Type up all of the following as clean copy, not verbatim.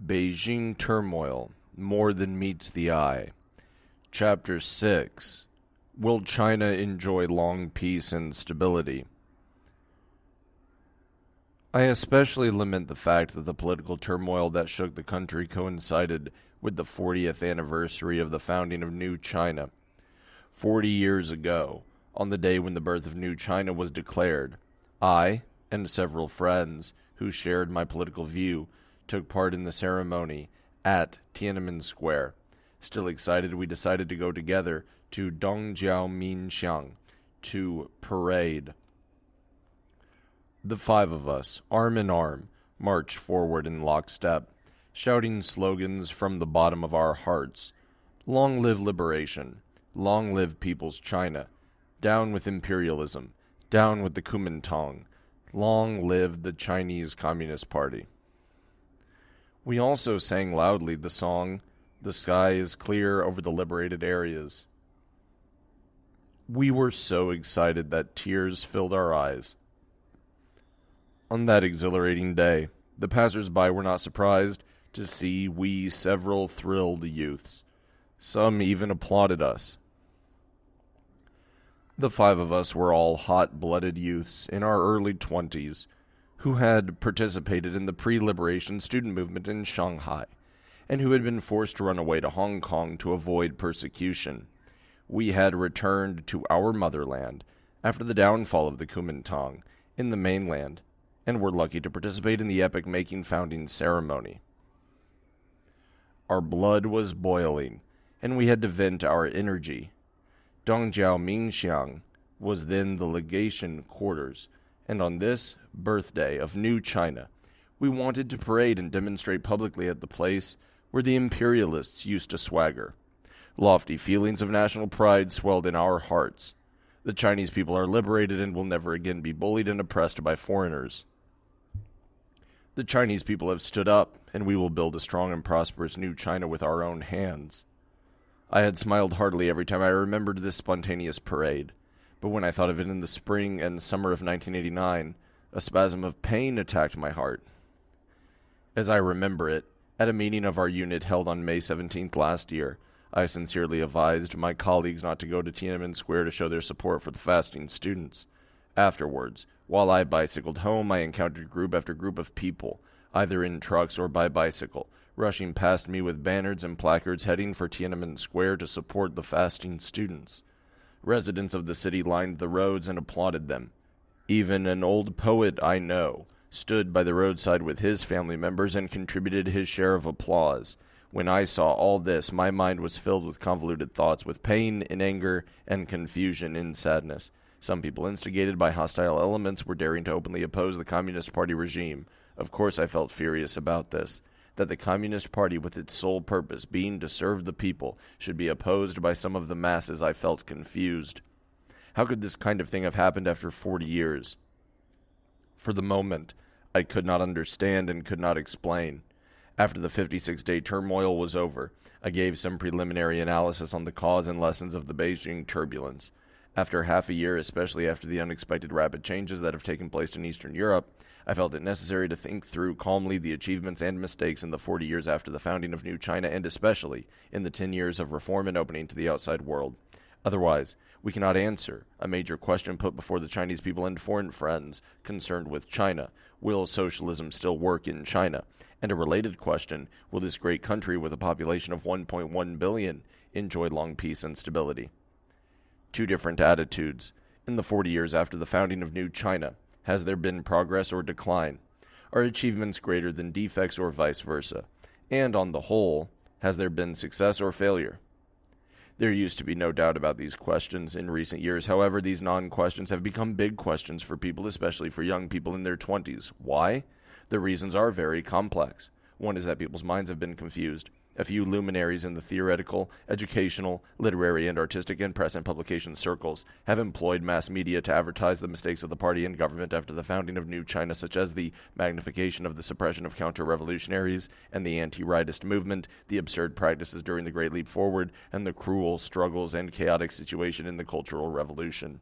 Beijing Turmoil, More Than Meets the Eye. Chapter 6. Will China Enjoy Long Peace and Stability? I especially lament the fact that the political turmoil that shook the country coincided with the 40th anniversary of the founding of New China. 40 years ago, on the day when the birth of New China was declared, I, and several friends who shared my political view, took part in the ceremony at Tiananmen Square. Still excited, we decided to go together to Dongjiaominxiang to parade. The five of us, arm in arm, marched forward in lockstep, shouting slogans from the bottom of our hearts. Long live liberation. Long live People's China. Down with imperialism. Down with the Kuomintang. Long live the Chinese Communist Party. We also sang loudly the song, "The Sky is Clear Over the Liberated Areas." We were so excited that tears filled our eyes. On that exhilarating day, the passers-by were not surprised to see we several thrilled youths. Some even applauded us. The five of us were all hot-blooded youths in our early 20s who had participated in the pre-liberation student movement in Shanghai and who had been forced to run away to Hong Kong to avoid persecution. We had returned to our motherland after the downfall of the Kuomintang in the mainland and were lucky to participate in the epic-making founding ceremony. Our blood was boiling, and we had to vent our energy. Dongjiaominxiang was then the legation quarters, and on this birthday of New China, we wanted to parade and demonstrate publicly at the place where the imperialists used to swagger. Lofty feelings of national pride swelled in our hearts. The Chinese people are liberated and will never again be bullied and oppressed by foreigners. The Chinese people have stood up, and we will build a strong and prosperous new China with our own hands. I had smiled heartily every time I remembered this spontaneous parade, but when I thought of it in the spring and summer of 1989, a spasm of pain attacked my heart. As I remember it, at a meeting of our unit held on May 17th last year, I sincerely advised my colleagues not to go to Tiananmen Square to show their support for the fasting students. Afterwards, while I bicycled home, I encountered group after group of people, either in trucks or by bicycle, rushing past me with banners and placards heading for Tiananmen Square to support the fasting students. Residents of the city lined the roads and applauded them. Even an old poet I know stood by the roadside with his family members and contributed his share of applause. When I saw all this, my mind was filled with convoluted thoughts, with pain and anger and confusion and sadness. Some people, instigated by hostile elements, were daring to openly oppose the Communist Party regime. Of course I felt furious about this, that the Communist Party, with its sole purpose being to serve the people, should be opposed by some of the masses. I felt confused. How could this kind of thing have happened after 40 years? For the moment, I could not understand and could not explain. After the 56-day turmoil was over, I gave some preliminary analysis on the cause and lessons of the Beijing turbulence. After half a year, especially after the unexpected rapid changes that have taken place in Eastern Europe, I felt it necessary to think through calmly the achievements and mistakes in the 40 years after the founding of New China, and especially in the 10 years of reform and opening to the outside world. Otherwise, we cannot answer a major question put before the Chinese people and foreign friends concerned with China. Will socialism still work in China? And a related question, will this great country with a population of 1.1 billion enjoy long peace and stability? Two different attitudes. In the 40 years after the founding of New China, has there been progress or decline? Are achievements greater than defects or vice versa? And on the whole, has there been success or failure? There used to be no doubt about these questions in recent years. However, these non-questions have become big questions for people, especially for young people in their 20s. Why? The reasons are very complex. One is that people's minds have been confused. A few luminaries in the theoretical, educational, literary, and artistic and press and publication circles have employed mass media to advertise the mistakes of the party and government after the founding of New China, such as the magnification of the suppression of counter-revolutionaries and the anti-rightist movement, the absurd practices during the Great Leap Forward, and the cruel struggles and chaotic situation in the Cultural Revolution.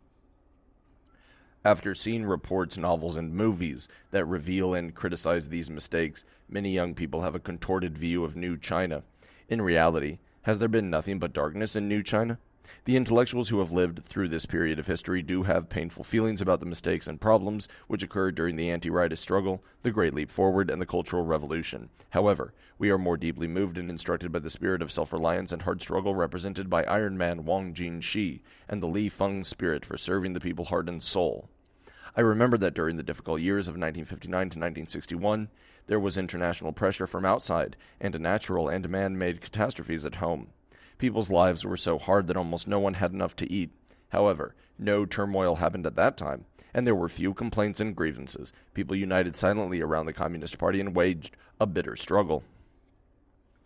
After seeing reports, novels, and movies that reveal and criticize these mistakes, many young people have a contorted view of New China. In reality, has there been nothing but darkness in New China? The intellectuals who have lived through this period of history do have painful feelings about the mistakes and problems which occurred during the anti-rightist struggle, the Great Leap Forward, and the Cultural Revolution. However, we are more deeply moved and instructed by the spirit of self-reliance and hard struggle represented by Iron Man Wang Jingxi and the Li Feng spirit for serving the people heart and soul. I remember that during the difficult years of 1959 to 1961, there was international pressure from outside and natural and man-made catastrophes at home. People's lives were so hard that almost no one had enough to eat. However, no turmoil happened at that time, and there were few complaints and grievances. People united silently around the Communist Party and waged a bitter struggle.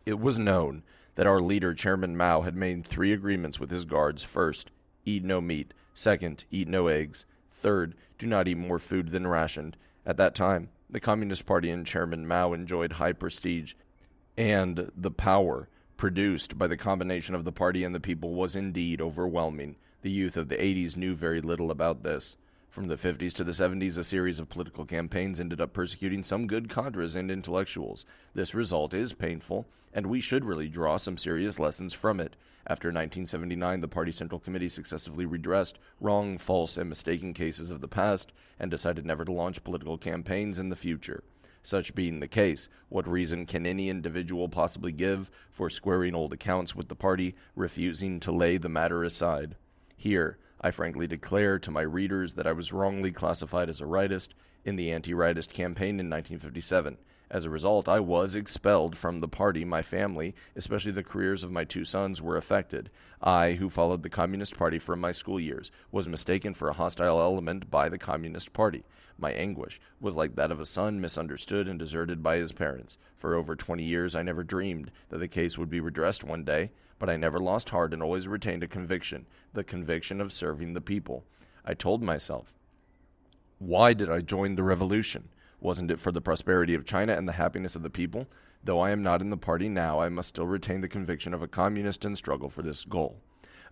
It was known that our leader, Chairman Mao, had made 3 agreements with his guards. First, eat no meat. Second, eat no eggs. Third, do not eat more food than rationed. At that time, the Communist Party and Chairman Mao enjoyed high prestige, and the power produced by the combination of the party and the people was indeed overwhelming. The youth of the 80s knew very little about this. From the 50s to the 70s, a series of political campaigns ended up persecuting some good cadres and intellectuals. This result is painful, and we should really draw some serious lessons from it. After 1979, the Party Central Committee successively redressed wrong, false, and mistaken cases of the past and decided never to launch political campaigns in the future. Such being the case, what reason can any individual possibly give for squaring old accounts with the party, refusing to lay the matter aside? Here, I frankly declare to my readers that I was wrongly classified as a rightist in the anti-rightist campaign in 1957. As a result, I was expelled from the party. My family, especially the careers of my 2 sons, were affected. I, who followed the Communist Party from my school years, was mistaken for a hostile element by the Communist Party. My anguish was like that of a son misunderstood and deserted by his parents. For over 20 years, I never dreamed that the case would be redressed one day, but I never lost heart and always retained a conviction, the conviction of serving the people. I told myself, why did I join the revolution? Wasn't it for the prosperity of China and the happiness of the people? Though I am not in the party now, I must still retain the conviction of a communist and struggle for this goal.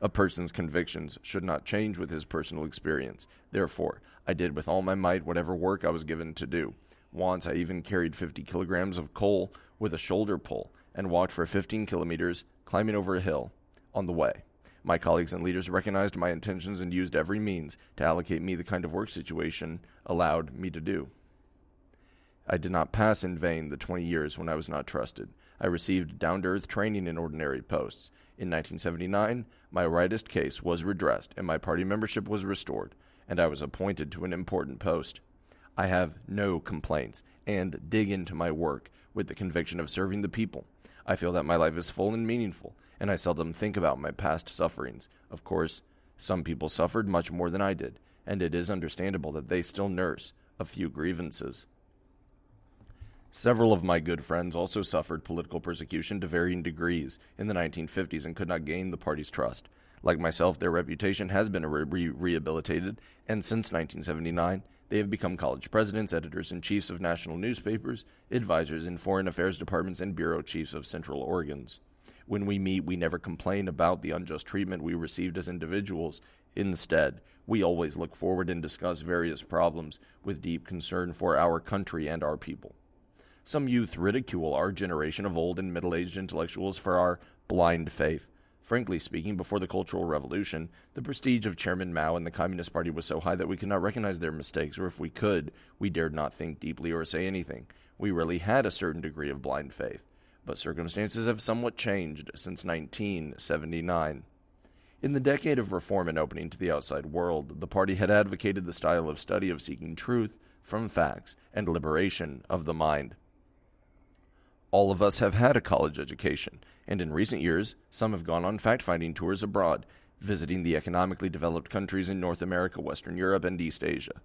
A person's convictions should not change with his personal experience. Therefore, I did with all my might whatever work I was given to do. Once I even carried 50 kilograms of coal with a shoulder pull and walked for 15 kilometers, climbing over a hill. On the way, my colleagues and leaders recognized my intentions and used every means to allocate me the kind of work situation allowed me to do. I did not pass in vain the 20 years when I was not trusted. I received down-to-earth training in ordinary posts. In 1979, my rightist case was redressed and my party membership was restored, and I was appointed to an important post. I have no complaints and dig into my work with the conviction of serving the people. I feel that my life is full and meaningful, and I seldom think about my past sufferings. Of course, some people suffered much more than I did, and it is understandable that they still nurse a few grievances. Several of my good friends also suffered political persecution to varying degrees in the 1950s and could not gain the party's trust. Like myself, their reputation has been rehabilitated, and since 1979, they have become college presidents, editors-in-chiefs of national newspapers, advisors in foreign affairs departments, and bureau chiefs of central organs. When we meet, we never complain about the unjust treatment we received as individuals. Instead, we always look forward and discuss various problems with deep concern for our country and our people. Some youth ridicule our generation of old and middle-aged intellectuals for our blind faith. Frankly speaking, before the Cultural Revolution, the prestige of Chairman Mao and the Communist Party was so high that we could not recognize their mistakes, or if we could, we dared not think deeply or say anything. We really had a certain degree of blind faith. But circumstances have somewhat changed since 1979. In the decade of reform and opening to the outside world, the party had advocated the style of study of seeking truth from facts and liberation of the mind. All of us have had a college education, and in recent years, some have gone on fact-finding tours abroad, visiting the economically developed countries in North America, Western Europe, and East Asia.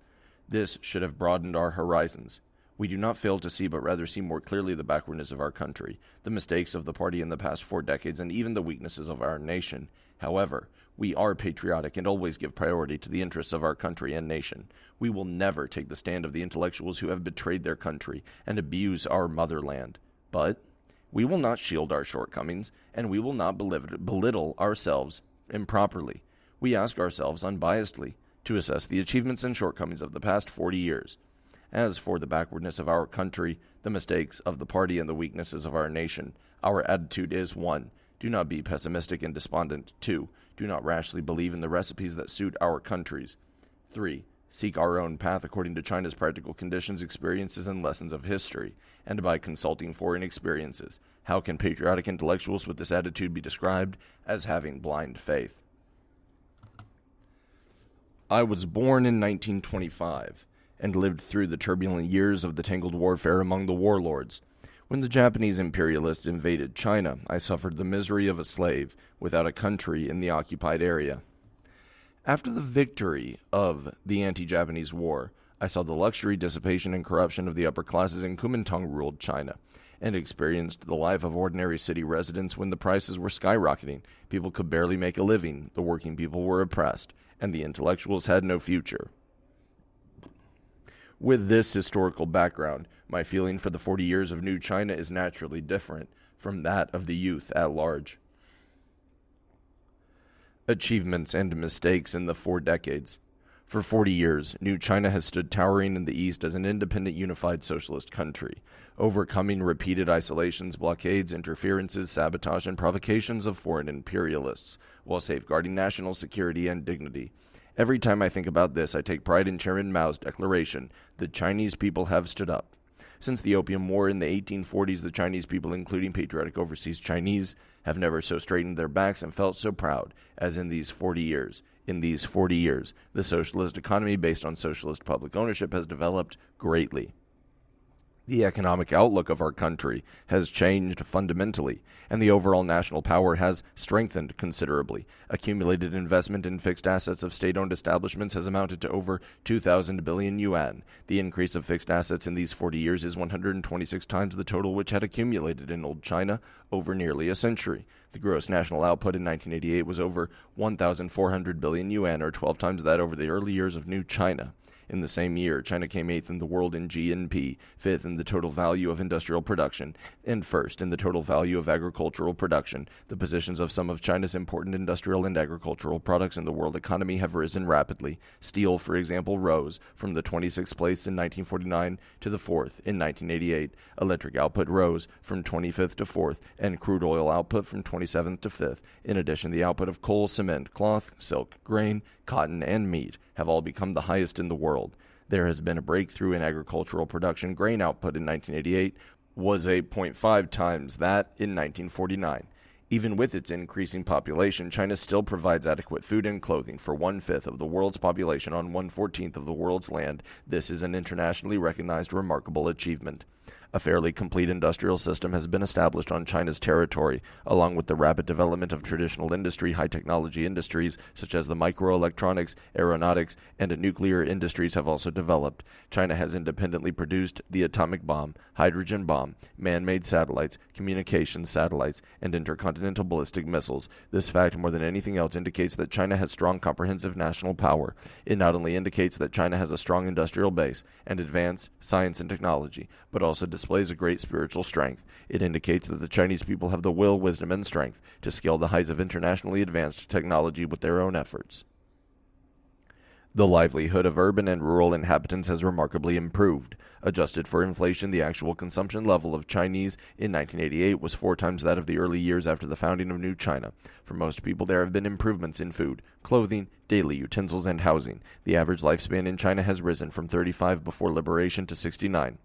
This should have broadened our horizons. We do not fail to see, but rather see more clearly the backwardness of our country, the mistakes of the party in the past 4 decades, and even the weaknesses of our nation. However, we are patriotic and always give priority to the interests of our country and nation. We will never take the stand of the intellectuals who have betrayed their country and abuse our motherland. But we will not shield our shortcomings, and we will not belittle ourselves improperly. We ask ourselves unbiasedly, to assess the achievements and shortcomings of the past 40 years. As for the backwardness of our country, the mistakes of the party, and the weaknesses of our nation, our attitude is 1. Do not be pessimistic and despondent. 2. Do not rashly believe in the recipes that suit our countries. 3. Seek our own path according to China's practical conditions, experiences, and lessons of history, and by consulting foreign experiences. How can patriotic intellectuals with this attitude be described as having blind faith? I was born in 1925 and lived through the turbulent years of the tangled warfare among the warlords. When the Japanese imperialists invaded China, I suffered the misery of a slave without a country in the occupied area. After the victory of the anti-Japanese war, I saw the luxury, dissipation, and corruption of the upper classes in Kuomintang-ruled China, and experienced the life of ordinary city residents when the prices were skyrocketing, people could barely make a living, the working people were oppressed, and the intellectuals had no future. With this historical background, my feeling for the 40 years of New China is naturally different from that of the youth at large. Achievements and mistakes in the 4 decades. For 40 years, New China has stood towering in the East as an independent, unified socialist country, overcoming repeated isolations, blockades, interferences, sabotage, and provocations of foreign imperialists, while safeguarding national security and dignity. Every time I think about this, I take pride in Chairman Mao's declaration, "The Chinese people have stood up." Since the Opium War in the 1840s, the Chinese people, including patriotic overseas Chinese, have never so straightened their backs and felt so proud as in these 40 years. In these 40 years, the socialist economy based on socialist public ownership has developed greatly. The economic outlook of our country has changed fundamentally, and the overall national power has strengthened considerably. Accumulated investment in fixed assets of state-owned establishments has amounted to over 2,000 billion yuan. The increase of fixed assets in these 40 years is 126 times the total which had accumulated in old China over nearly a century. The gross national output in 1988 was over 1,400 billion yuan, or 12 times that over the early years of New China. In the same year, China came 8th in the world in GNP, 5th in the total value of industrial production, and 1st in the total value of agricultural production. The positions of some of China's important industrial and agricultural products in the world economy have risen rapidly. Steel, for example, rose from the 26th place in 1949 to the 4th in 1988. Electric output rose from 25th to 4th, and crude oil output from 27th to 5th. In addition, the output of coal, cement, cloth, silk, grain, cotton, and meat have all become the highest in the world. There has been a breakthrough in agricultural production. Grain output in 1988 was 8.5 times that in 1949. Even with its increasing population, China still provides adequate food and clothing for 1/5 of the world's population on 1/14 of the world's land. This is an internationally recognized remarkable achievement. A fairly complete industrial system has been established on China's territory, along with the rapid development of traditional industry. High-technology industries such as the microelectronics, aeronautics, and nuclear industries have also developed. China has independently produced the atomic bomb, hydrogen bomb, man-made satellites, communications satellites, and intercontinental ballistic missiles. This fact, more than anything else, indicates that China has strong comprehensive national power. It not only indicates that China has a strong industrial base and advanced science and technology, but also displays a great spiritual strength. It indicates that the Chinese people have the will, wisdom, and strength to scale the heights of internationally advanced technology with their own efforts. The livelihood of urban and rural inhabitants has remarkably improved. Adjusted for inflation, the actual consumption level of Chinese in 1988 was 4 times that of the early years after the founding of New China. For most people, there have been improvements in food, clothing, daily utensils, and housing. The average lifespan in China has risen from 35 before liberation to 69.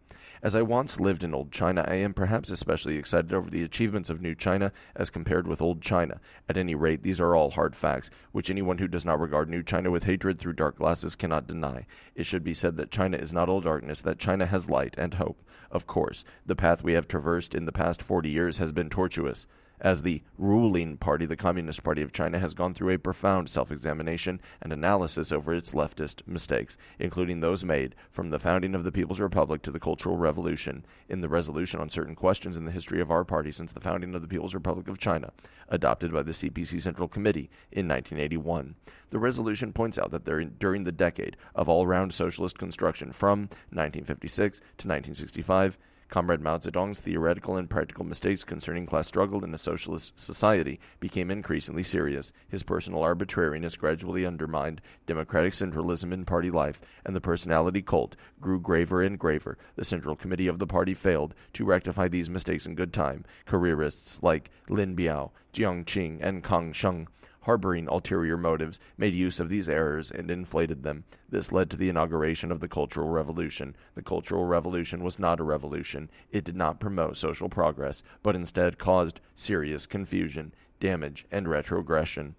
As I once lived in Old China, I am perhaps especially excited over the achievements of New China as compared with Old China. At any rate, these are all hard facts, which anyone who does not regard New China with hatred through dark glasses cannot deny. It should be said that China is not all darkness, that China has light and hope. Of course, the path we have traversed in the past 40 years has been tortuous. As the ruling party, the Communist Party of China has gone through a profound self-examination and analysis over its leftist mistakes, including those made from the founding of the People's Republic to the Cultural Revolution. In the resolution on certain questions in the history of our party since the founding of the People's Republic of China, adopted by the CPC Central Committee in 1981, the resolution points out that during the decade of all-round socialist construction from 1956 to 1965, Comrade Mao Zedong's theoretical and practical mistakes concerning class struggle in a socialist society became increasingly serious. His personal arbitrariness gradually undermined democratic centralism in party life, and the personality cult grew graver and graver. The Central Committee of the party failed to rectify these mistakes in good time. Careerists like Lin Biao, Jiang Qing, and Kang Sheng, harboring ulterior motives, made use of these errors and inflated them. This led to the inauguration of the Cultural Revolution. The Cultural Revolution was not a revolution. It did not promote social progress, but instead caused serious confusion, damage, and retrogression.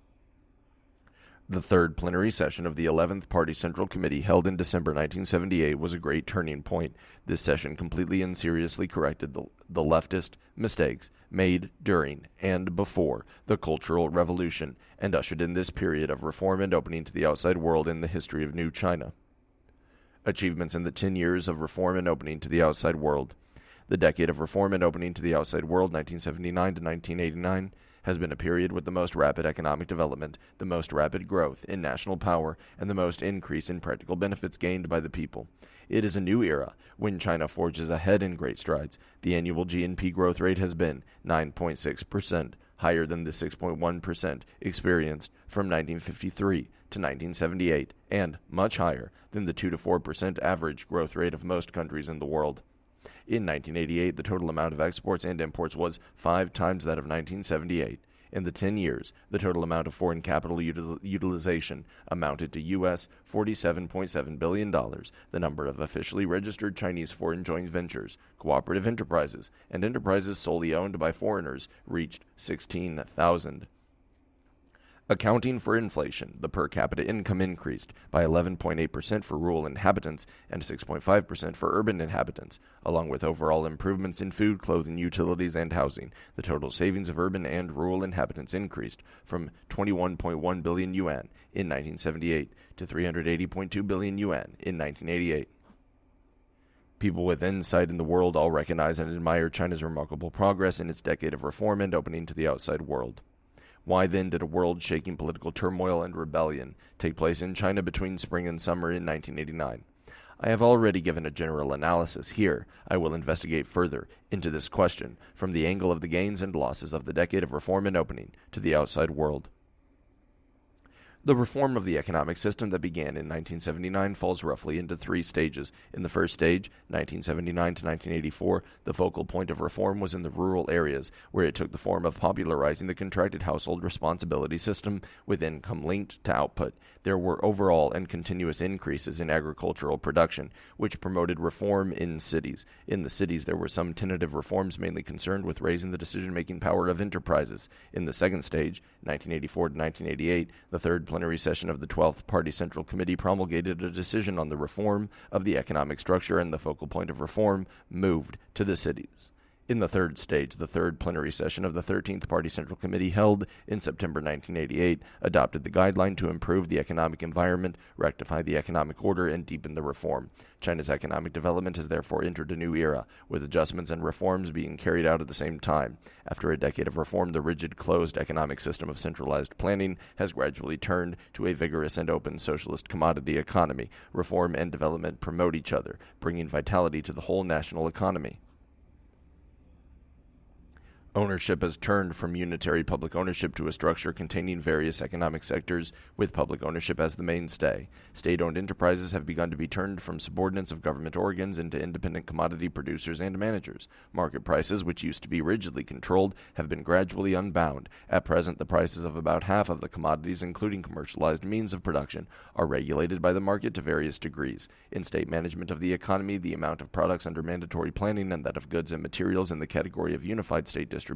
The third plenary session of the 11th Party Central Committee, held in December 1978, was a great turning point. This session completely and seriously corrected the leftist mistakes made during and before the Cultural Revolution, and ushered in this period of reform and opening to the outside world in the history of New China. Achievements in the 10 years of reform and opening to the outside world. The decade of reform and opening to the outside world, 1979 to 1989, has been a period with the most rapid economic development, the most rapid growth in national power, and the most increase in practical benefits gained by the people. It is a new era when China forges ahead in great strides. The annual GNP growth rate has been 9.6%, higher than the 6.1% experienced from 1953 to 1978, and much higher than the 2 to 4% average growth rate of most countries in the world. In 1988, the total amount of exports and imports was 5 times that of 1978. In the 10 years, the total amount of foreign capital utilization amounted to U.S. $47.7 billion. The number of officially registered Chinese foreign joint ventures, cooperative enterprises, and enterprises solely owned by foreigners reached 16,000. Accounting for inflation, the per capita income increased by 11.8% for rural inhabitants and 6.5% for urban inhabitants, along with overall improvements in food, clothing, utilities, and housing. The total savings of urban and rural inhabitants increased from 21.1 billion yuan in 1978 to 380.2 billion yuan in 1988. People with insight in the world all recognize and admire China's remarkable progress in its decade of reform and opening to the outside world. Why then did a world-shaking political turmoil and rebellion take place in China between spring and summer in 1989? I have already given a general analysis. Here, I will investigate further into this question from the angle of the gains and losses of the decade of reform and opening to the outside world. The reform of the economic system that began in 1979 falls roughly into 3 stages. In the first stage, 1979 to 1984, the focal point of reform was in the rural areas, where it took the form of popularizing the contracted household responsibility system with income linked to output. There were overall and continuous increases in agricultural production, which promoted reform in cities. In the cities, there were some tentative reforms mainly concerned with raising the decision-making power of enterprises. In the second stage, 1984 to 1988, the third plenary session of the 12th Party Central Committee promulgated a decision on the reform of the economic structure, and the focal point of reform moved to the cities. In the third stage, the third plenary session of the 13th Party Central Committee, held in September 1988, adopted the guideline to improve the economic environment, rectify the economic order, and deepen the reform. China's economic development has therefore entered a new era, with adjustments and reforms being carried out at the same time. After a decade of reform, the rigid, closed economic system of centralized planning has gradually turned to a vigorous and open socialist commodity economy. Reform and development promote each other, bringing vitality to the whole national economy. Ownership has turned from unitary public ownership to a structure containing various economic sectors, with public ownership as the mainstay. State-owned enterprises have begun to be turned from subordinates of government organs into independent commodity producers and managers. Market prices, which used to be rigidly controlled, have been gradually unbound. At present, the prices of about half of the commodities, including commercialized means of production, are regulated by the market to various degrees. In state management of the economy, the amount of products under mandatory planning and that of goods and materials in the category of unified state distribution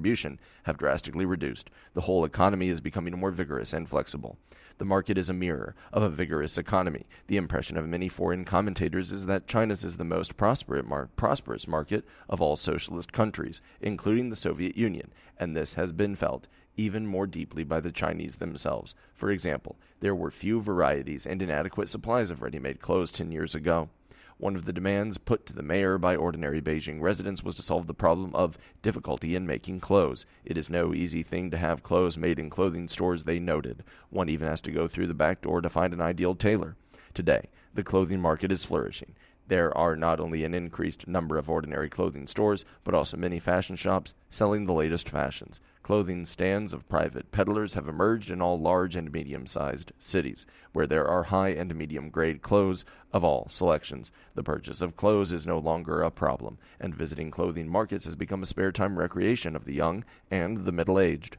have drastically reduced. The whole economy is becoming more vigorous and flexible. The market is a mirror of a vigorous economy. The impression of many foreign commentators is that China's is the most prosperous market of all socialist countries, including the Soviet Union, and this has been felt even more deeply by the Chinese themselves. For example, there were few varieties and inadequate supplies of ready-made clothes 10 years ago. One of the demands put to the mayor by ordinary Beijing residents was to solve the problem of difficulty in making clothes. It is no easy thing to have clothes made in clothing stores, they noted. One even has to go through the back door to find an ideal tailor. Today, the clothing market is flourishing. There are not only an increased number of ordinary clothing stores, but also many fashion shops selling the latest fashions. Clothing stands of private peddlers have emerged in all large and medium-sized cities, where there are high and medium-grade clothes of all selections. The purchase of clothes is no longer a problem, and visiting clothing markets has become a spare-time recreation of the young and the middle-aged.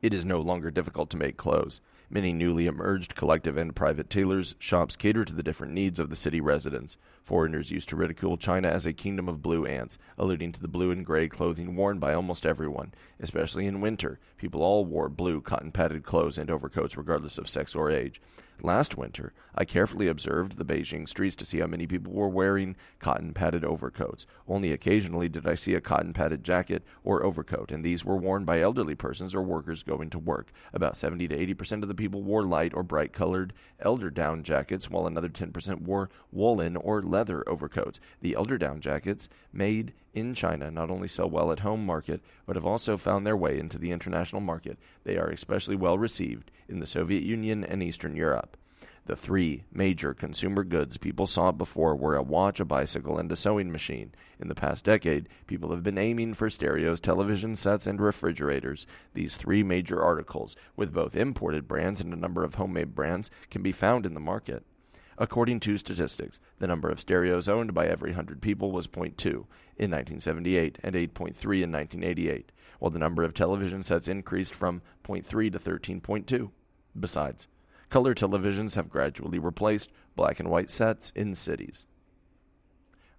It is no longer difficult to make clothes. Many newly emerged collective and private tailors' shops cater to the different needs of the city residents. Foreigners used to ridicule China as a kingdom of blue ants, alluding to the blue and gray clothing worn by almost everyone, especially in winter. People all wore blue cotton-padded clothes and overcoats regardless of sex or age. Last winter, I carefully observed the Beijing streets to see how many people were wearing cotton-padded overcoats. Only occasionally did I see a cotton-padded jacket or overcoat, and these were worn by elderly persons or workers going to work. About 70 to 80% of the people wore light or bright-colored eiderdown jackets, while another 10% wore woolen or leather overcoats. The eiderdown jackets, made in China, not only sell well at home market, but have also found their way into the international market. They are especially well received in the Soviet Union and Eastern Europe. The three major consumer goods people saw before were a watch, a bicycle, and a sewing machine. In the past decade, people have been aiming for stereos, television sets, and refrigerators. These three major articles, with both imported brands and a number of homemade brands, can be found in the market. According to statistics, the number of stereos owned by every 100 people was 0.2 in 1978 and 8.3 in 1988, while the number of television sets increased from 0.3 to 13.2. Besides, color televisions have gradually replaced black and white sets in cities.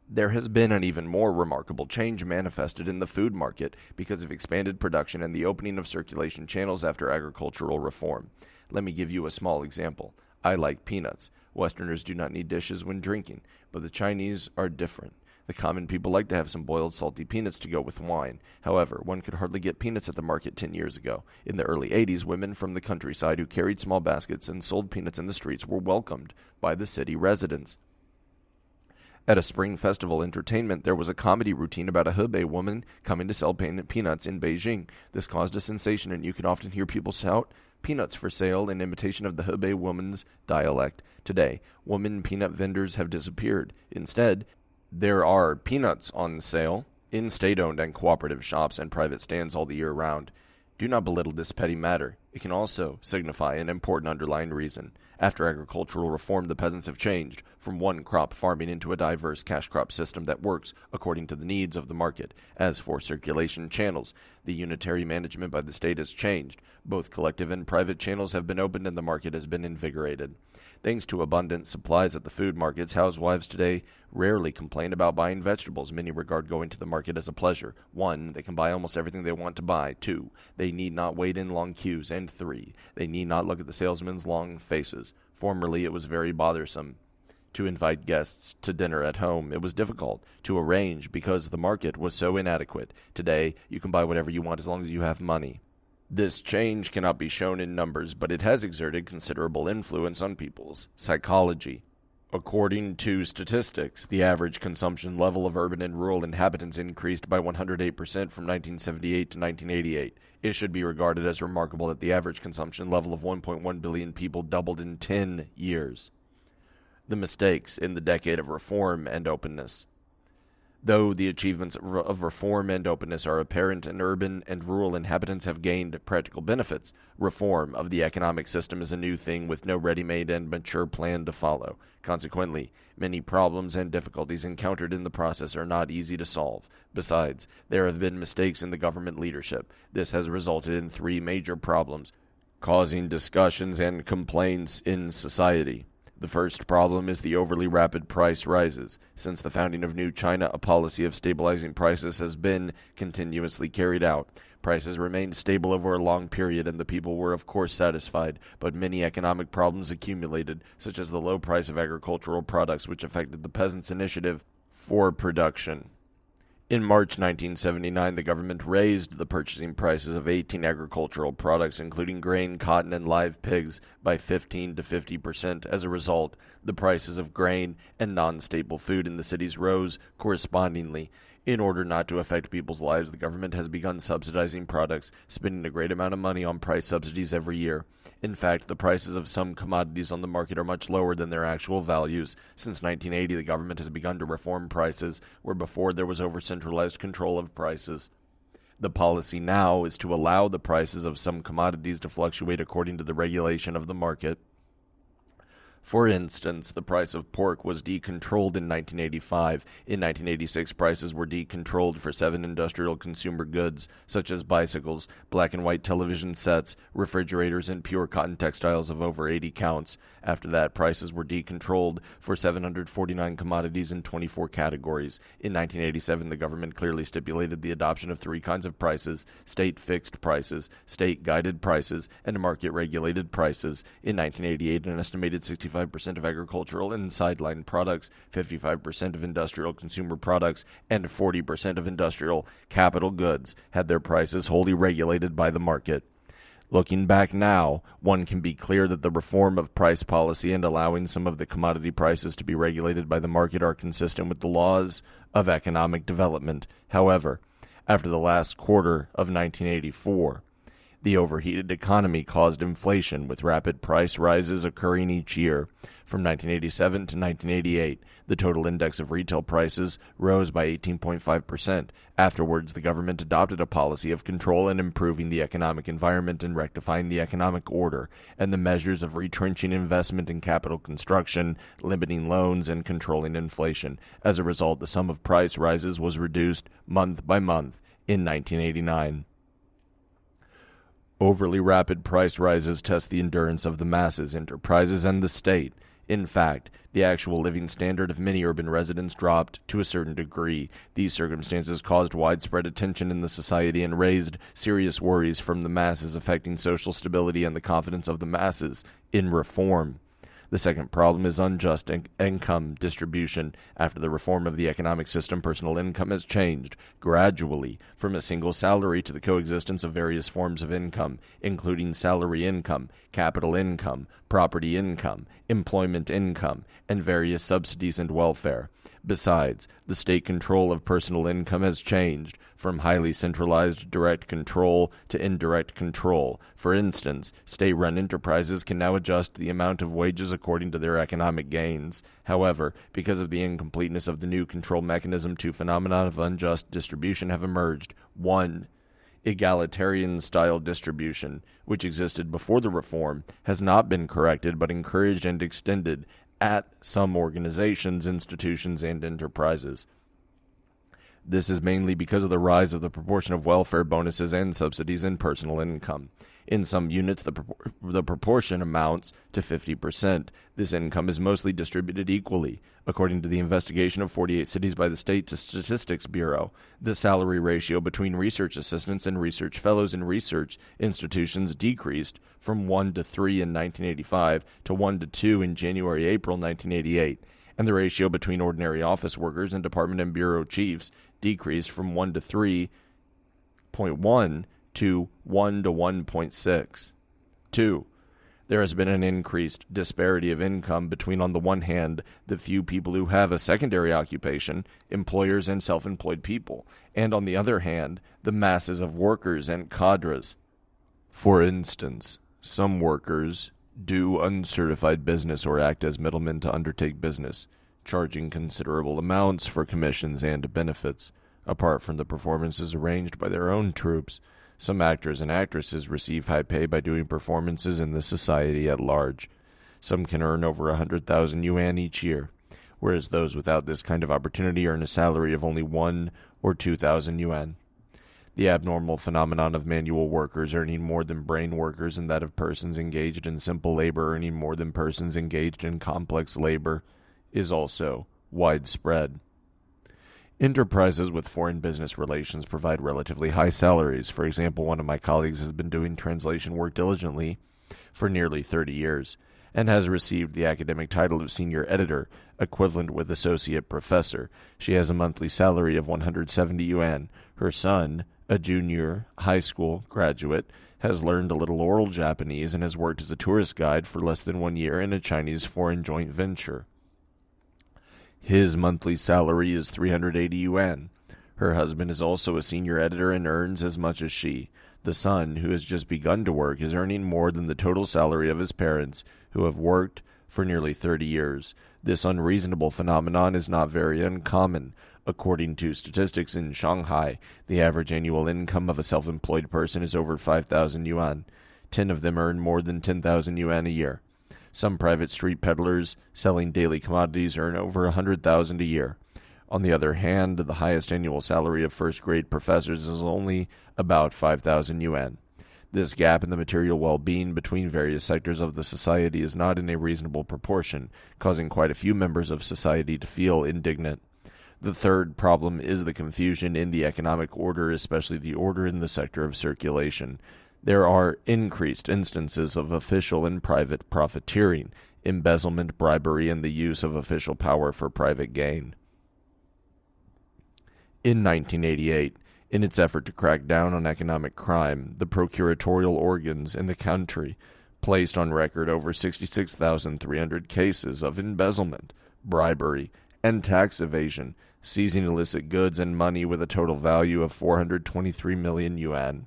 There has been an even more remarkable change manifested in the food market because of expanded production and the opening of circulation channels after agricultural reform. Let me give you a small example. I like peanuts. Westerners do not need dishes when drinking, but the Chinese are different. The common people like to have some boiled salty peanuts to go with wine. However, one could hardly get peanuts at the market 10 years ago. In the early 80s, women from the countryside who carried small baskets and sold peanuts in the streets were welcomed by the city residents. At a spring festival entertainment, there was a comedy routine about a Hebei woman coming to sell peanuts in Beijing. This caused a sensation, and you could often hear people shout, "Peanuts for sale," in imitation of the Hebei woman's dialect. Today, woman peanut vendors have disappeared. Instead, there are peanuts on sale in state-owned and cooperative shops and private stands all the year round. Do not belittle this petty matter. It can also signify an important underlying reason. After agricultural reform, the peasants have changed from one crop farming into a diverse cash crop system that works according to the needs of the market. As for circulation channels, the unitary management by the state has changed. Both collective and private channels have been opened and the market has been invigorated. Thanks to abundant supplies at the food markets, housewives today rarely complain about buying vegetables. Many regard going to the market as a pleasure. 1, they can buy almost everything they want to buy. 2, they need not wait in long queues. And 3, they need not look at the salesmen's long faces. Formerly, it was very bothersome to invite guests to dinner at home. It was difficult to arrange because the market was so inadequate. Today, you can buy whatever you want as long as you have money. This change cannot be shown in numbers, but it has exerted considerable influence on people's psychology. According to statistics, the average consumption level of urban and rural inhabitants increased by 108% from 1978 to 1988. It should be regarded as remarkable that the average consumption level of 1.1 billion people doubled in 10 years. The mistakes in the decade of reform and openness. Though the achievements of reform and openness are apparent and urban and rural inhabitants have gained practical benefits, reform of the economic system is a new thing with no ready-made and mature plan to follow. Consequently, many problems and difficulties encountered in the process are not easy to solve. Besides, there have been mistakes in the government leadership. This has resulted in 3 major problems, causing discussions and complaints in society. The first problem is the overly rapid price rises. Since the founding of New China, a policy of stabilizing prices has been continuously carried out. Prices remained stable over a long period, and the people were of course satisfied, but many economic problems accumulated, such as the low price of agricultural products, which affected the peasants' initiative for production. In March 1979, the government raised the purchasing prices of 18 agricultural products, including grain, cotton, and live pigs, by 15 to 50%. As a result, the prices of grain and non-staple food in the cities rose correspondingly. In order not to affect people's lives, the government has begun subsidizing products, spending a great amount of money on price subsidies every year. In fact, the prices of some commodities on the market are much lower than their actual values. Since 1980, the government has begun to reform prices, where before there was over-centralized control of prices. The policy now is to allow the prices of some commodities to fluctuate according to the regulation of the market. For instance, the price of pork was decontrolled in 1985. In 1986, prices were decontrolled for 7 industrial consumer goods, such as bicycles, black and white television sets, refrigerators, and pure cotton textiles of over 80 counts. After that, prices were decontrolled for 749 commodities in 24 categories. In 1987, the government clearly stipulated the adoption of 3 kinds of prices: state-fixed prices, state-guided prices, and market-regulated prices. In 1988, an estimated 65% of agricultural and sideline products, 55% of industrial consumer products, and 40% of industrial capital goods had their prices wholly regulated by the market. Looking back now, one can be clear that the reform of price policy and allowing some of the commodity prices to be regulated by the market are consistent with the laws of economic development. However, after the last quarter of 1984, the overheated economy caused inflation, with rapid price rises occurring each year. From 1987 to 1988, the total index of retail prices rose by 18.5%. Afterwards, the government adopted a policy of control and improving the economic environment and rectifying the economic order, and the measures of retrenching investment in capital construction, limiting loans, and controlling inflation. As a result, the sum of price rises was reduced month by month in 1989. Overly rapid price rises test the endurance of the masses, enterprises, and the state. In fact, the actual living standard of many urban residents dropped to a certain degree. These circumstances caused widespread attention in the society and raised serious worries from the masses, affecting social stability and the confidence of the masses in reform. The second problem is unjust income distribution. After the reform of the economic system, personal income has changed gradually from a single salary to the coexistence of various forms of income, including salary income, capital income, property income, employment income, and various subsidies and welfare. Besides, the state control of personal income has changed from highly centralized direct control to indirect control. For instance, state-run enterprises can now adjust the amount of wages according to their economic gains. However, because of the incompleteness of the new control mechanism, 2 phenomena of unjust distribution have emerged. 1. Egalitarian-style distribution, which existed before the reform, has not been corrected but encouraged and extended at some organizations, institutions, and enterprises. This is mainly because of the rise of the proportion of welfare bonuses and subsidies in personal income. In some units, the proportion amounts to 50%. This income is mostly distributed equally. According to the investigation of 48 cities by the State Statistics Bureau, the salary ratio between research assistants and research fellows in research institutions decreased from 1 to 3 in 1985 to 1 to 2 in January-April 1988, and the ratio between ordinary office workers and department and bureau chiefs decreased from 1 to 3.1 to 1 to 1.6. 2. There has been an increased disparity of income between, on the one hand, the few people who have a secondary occupation, employers and self-employed people, and on the other hand, the masses of workers and cadres. For instance, some workers do uncertified business or act as middlemen to undertake business, charging considerable amounts for commissions and benefits. Apart from the performances arranged by their own troops, some actors and actresses receive high pay by doing performances in the society at large. Some can earn over 100,000 yuan each year, whereas those without this kind of opportunity earn a salary of only 1 or 2,000 yuan. The abnormal phenomenon of manual workers earning more than brain workers, and that of persons engaged in simple labor earning more than persons engaged in complex labor, is also widespread. Enterprises with foreign business relations provide relatively high salaries. For example, one of my colleagues has been doing translation work diligently for nearly 30 years and has received the academic title of senior editor, equivalent with associate professor. She has a monthly salary of 170 yuan. Her son, a junior high school graduate, has learned a little oral Japanese and has worked as a tourist guide for less than 1 year in a Chinese foreign joint venture. His monthly salary is 380 yuan. Her husband is also a senior editor and earns as much as she. The son, who has just begun to work, is earning more than the total salary of his parents, who have worked for nearly 30 years. This unreasonable phenomenon is not very uncommon. According to statistics in Shanghai, the average annual income of a self-employed person is over 5,000 yuan. 10 of them earn more than 10,000 yuan a year. Some private street peddlers selling daily commodities earn over 100,000 a year. On the other hand, the highest annual salary of first-grade professors is only about 5,000 yuan. This gap in the material well-being between various sectors of the society is not in a reasonable proportion, causing quite a few members of society to feel indignant. The third problem is the confusion in the economic order, especially the order in the sector of circulation. There are increased instances of official and private profiteering, embezzlement, bribery, and the use of official power for private gain. In 1988, in its effort to crack down on economic crime, the procuratorial organs in the country placed on record over 66,300 cases of embezzlement, bribery, and tax evasion, seizing illicit goods and money with a total value of 423 million yuan.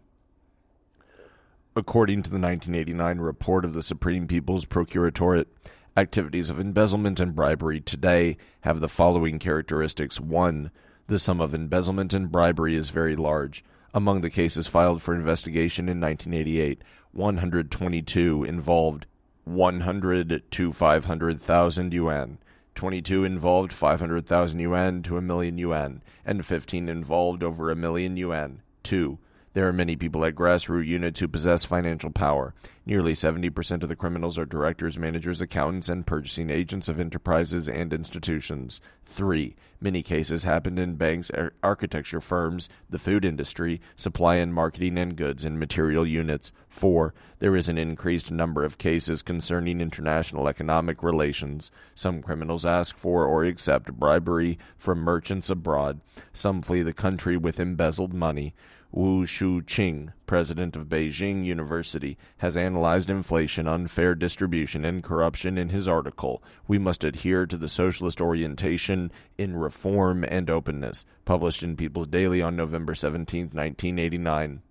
According to the 1989 report of the Supreme People's Procuratorate, activities of embezzlement and bribery today have the following characteristics. 1. The sum of embezzlement and bribery is very large. Among the cases filed for investigation in 1988, 122 involved 100 to 500,000 yuan. 22 involved 500,000 yuan to 1 million yuan, and 15 involved over 1 million yuan. 2. There are many people at grassroots units who possess financial power. Nearly 70% of the criminals are directors, managers, accountants, and purchasing agents of enterprises and institutions. 3. Many cases happened in banks, architecture firms, the food industry, supply and marketing, and goods and material units. 4. There is an increased number of cases concerning international economic relations. Some criminals ask for or accept bribery from merchants abroad. Some flee the country with embezzled money. Wu Shuqing, president of Beijing University, has analyzed inflation, unfair distribution, and corruption in his article, "We Must Adhere to the Socialist Orientation in Reform and Openness," published in People's Daily on November 17, 1989.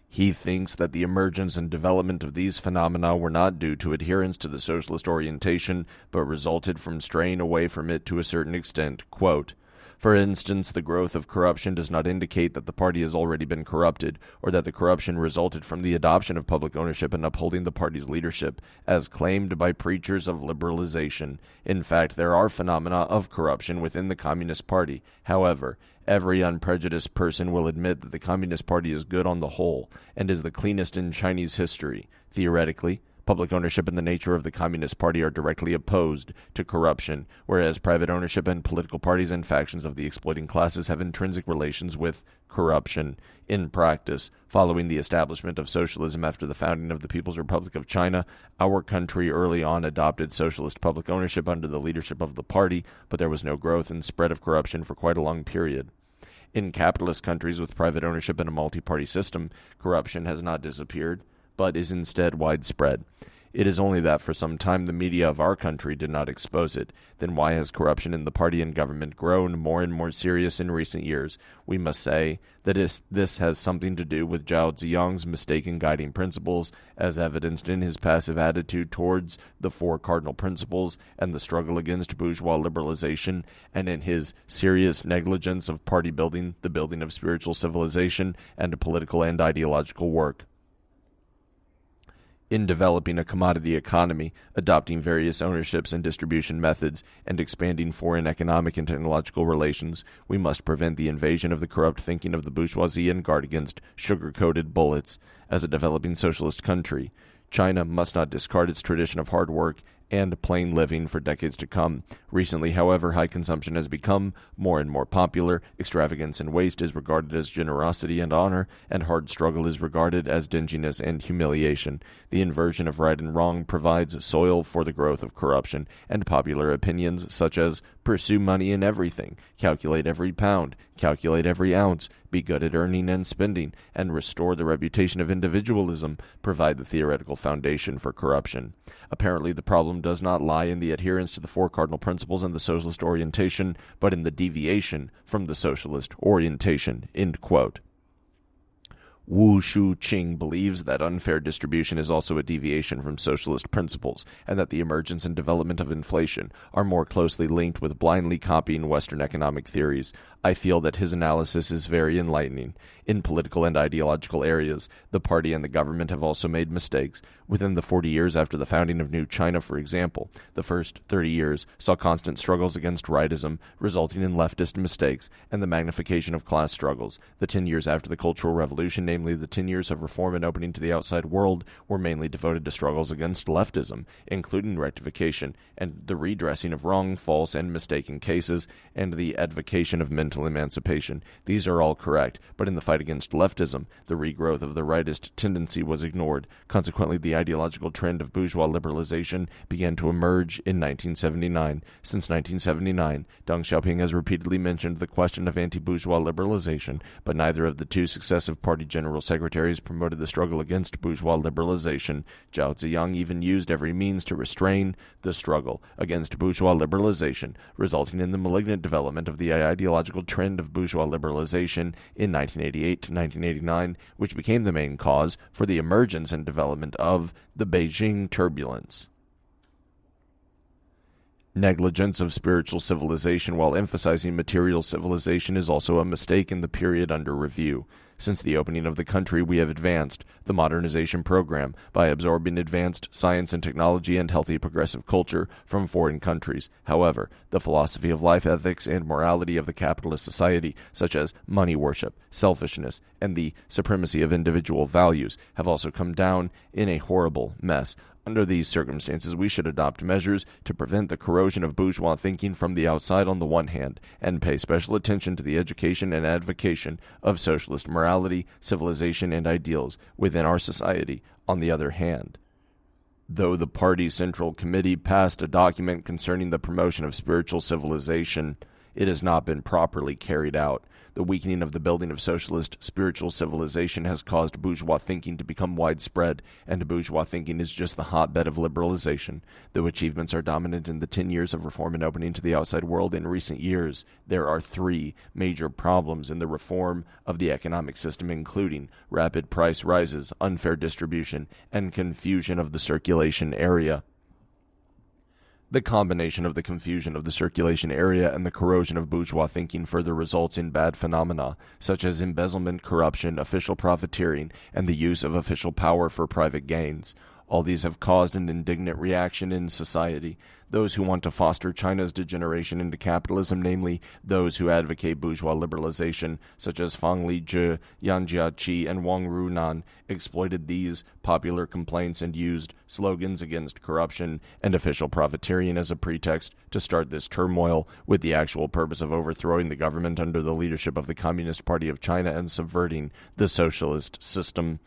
He thinks that the emergence and development of these phenomena were not due to adherence to the socialist orientation, but resulted from straying away from it to a certain extent. Quote, "For instance, the growth of corruption does not indicate that the party has already been corrupted, or that the corruption resulted from the adoption of public ownership and upholding the party's leadership, as claimed by preachers of liberalization. In fact, there are phenomena of corruption within the Communist Party. However, every unprejudiced person will admit that the Communist Party is good on the whole, and is the cleanest in Chinese history. Theoretically, public ownership and the nature of the Communist Party are directly opposed to corruption, whereas private ownership and political parties and factions of the exploiting classes have intrinsic relations with corruption. In practice, following the establishment of socialism after the founding of the People's Republic of China, our country early on adopted socialist public ownership under the leadership of the party, but there was no growth and spread of corruption for quite a long period. In capitalist countries with private ownership and a multi-party system, corruption has not disappeared, but is instead widespread. It is only that for some time the media of our country did not expose it. Then why has corruption in the party and government grown more and more serious in recent years? We must say that this has something to do with Zhao Ziyang's mistaken guiding principles, as evidenced in his passive attitude towards the four cardinal principles and the struggle against bourgeois liberalization, and in his serious negligence of party building, the building of spiritual civilization, and political and ideological work. In developing a commodity economy, adopting various ownerships and distribution methods, and expanding foreign economic and technological relations, we must prevent the invasion of the corrupt thinking of the bourgeoisie and guard against sugar-coated bullets. As a developing socialist country, China must not discard its tradition of hard work and plain living for decades to come. Recently, however, high consumption has become more and more popular, extravagance and waste is regarded as generosity and honor, and hard struggle is regarded as dinginess and humiliation. The inversion of right and wrong provides soil for the growth of corruption, and popular opinions such as pursue money in everything, calculate every pound, calculate every ounce, be good at earning and spending, and restore the reputation of individualism provide the theoretical foundation for corruption. Apparently, the problem does not lie in the adherence to the four cardinal principles and the socialist orientation, but in the deviation from the socialist orientation." End quote. Wu Shu-qing believes that unfair distribution is also a deviation from socialist principles, and that the emergence and development of inflation are more closely linked with blindly copying Western economic theories. I feel that his analysis is very enlightening. In political and ideological areas, the party and the government have also made mistakes. Within the 40 years after the founding of New China, for example, the first 30 years saw constant struggles against rightism, resulting in leftist mistakes and the magnification of class struggles. The 10 years after the Cultural Revolution, namely the 10 years of reform and opening to the outside world, were mainly devoted to struggles against leftism, including rectification and the redressing of wrong, false, and mistaken cases, and the advocation of mental emancipation. These are all correct, but in the fight against leftism, the regrowth of the rightist tendency was ignored. Consequently, the ideological trend of bourgeois liberalization began to emerge in 1979. Since 1979, Deng Xiaoping has repeatedly mentioned the question of anti-bourgeois liberalization, but neither of the two successive party general secretaries promoted the struggle against bourgeois liberalization. Zhao Ziyang even used every means to restrain the struggle against bourgeois liberalization, resulting in the malignant development of the ideological trend of bourgeois liberalization in 1988 to 1989, which became the main cause for the emergence and development of the Beijing turbulence. Negligence of spiritual civilization while emphasizing material civilization is also a mistake in the period under review. Since the opening of the country, we have advanced the modernization program by absorbing advanced science and technology and healthy progressive culture from foreign countries. However, the philosophy of life ethics and morality of the capitalist society, such as money worship, selfishness, and the supremacy of individual values, have also come down in a horrible mess. Under these circumstances, we should adopt measures to prevent the corrosion of bourgeois thinking from the outside on the one hand, and pay special attention to the education and advocation of socialist morality, civilization, and ideals within our society on the other hand. Though the party Central Committee passed a document concerning the promotion of spiritual civilization, it has not been properly carried out. The weakening of the building of socialist spiritual civilization has caused bourgeois thinking to become widespread, and bourgeois thinking is just the hotbed of liberalization. Though achievements are dominant in the 10 years of reform and opening to the outside world in recent years, there are 3 major problems in the reform of the economic system, including rapid price rises, unfair distribution, and confusion of the circulation area. The combination of the confusion of the circulation area and the corrosion of bourgeois thinking further results in bad phenomena, such as embezzlement, corruption, official profiteering, and the use of official power for private gains. All these have caused an indignant reaction in society. Those who want to foster China's degeneration into capitalism, namely those who advocate bourgeois liberalization, such as Fang Lizhi, Yang Jieqi, and Wang Runan, exploited these popular complaints and used slogans against corruption and official profiteering as a pretext to start this turmoil, with the actual purpose of overthrowing the government under the leadership of the Communist Party of China and subverting the socialist system.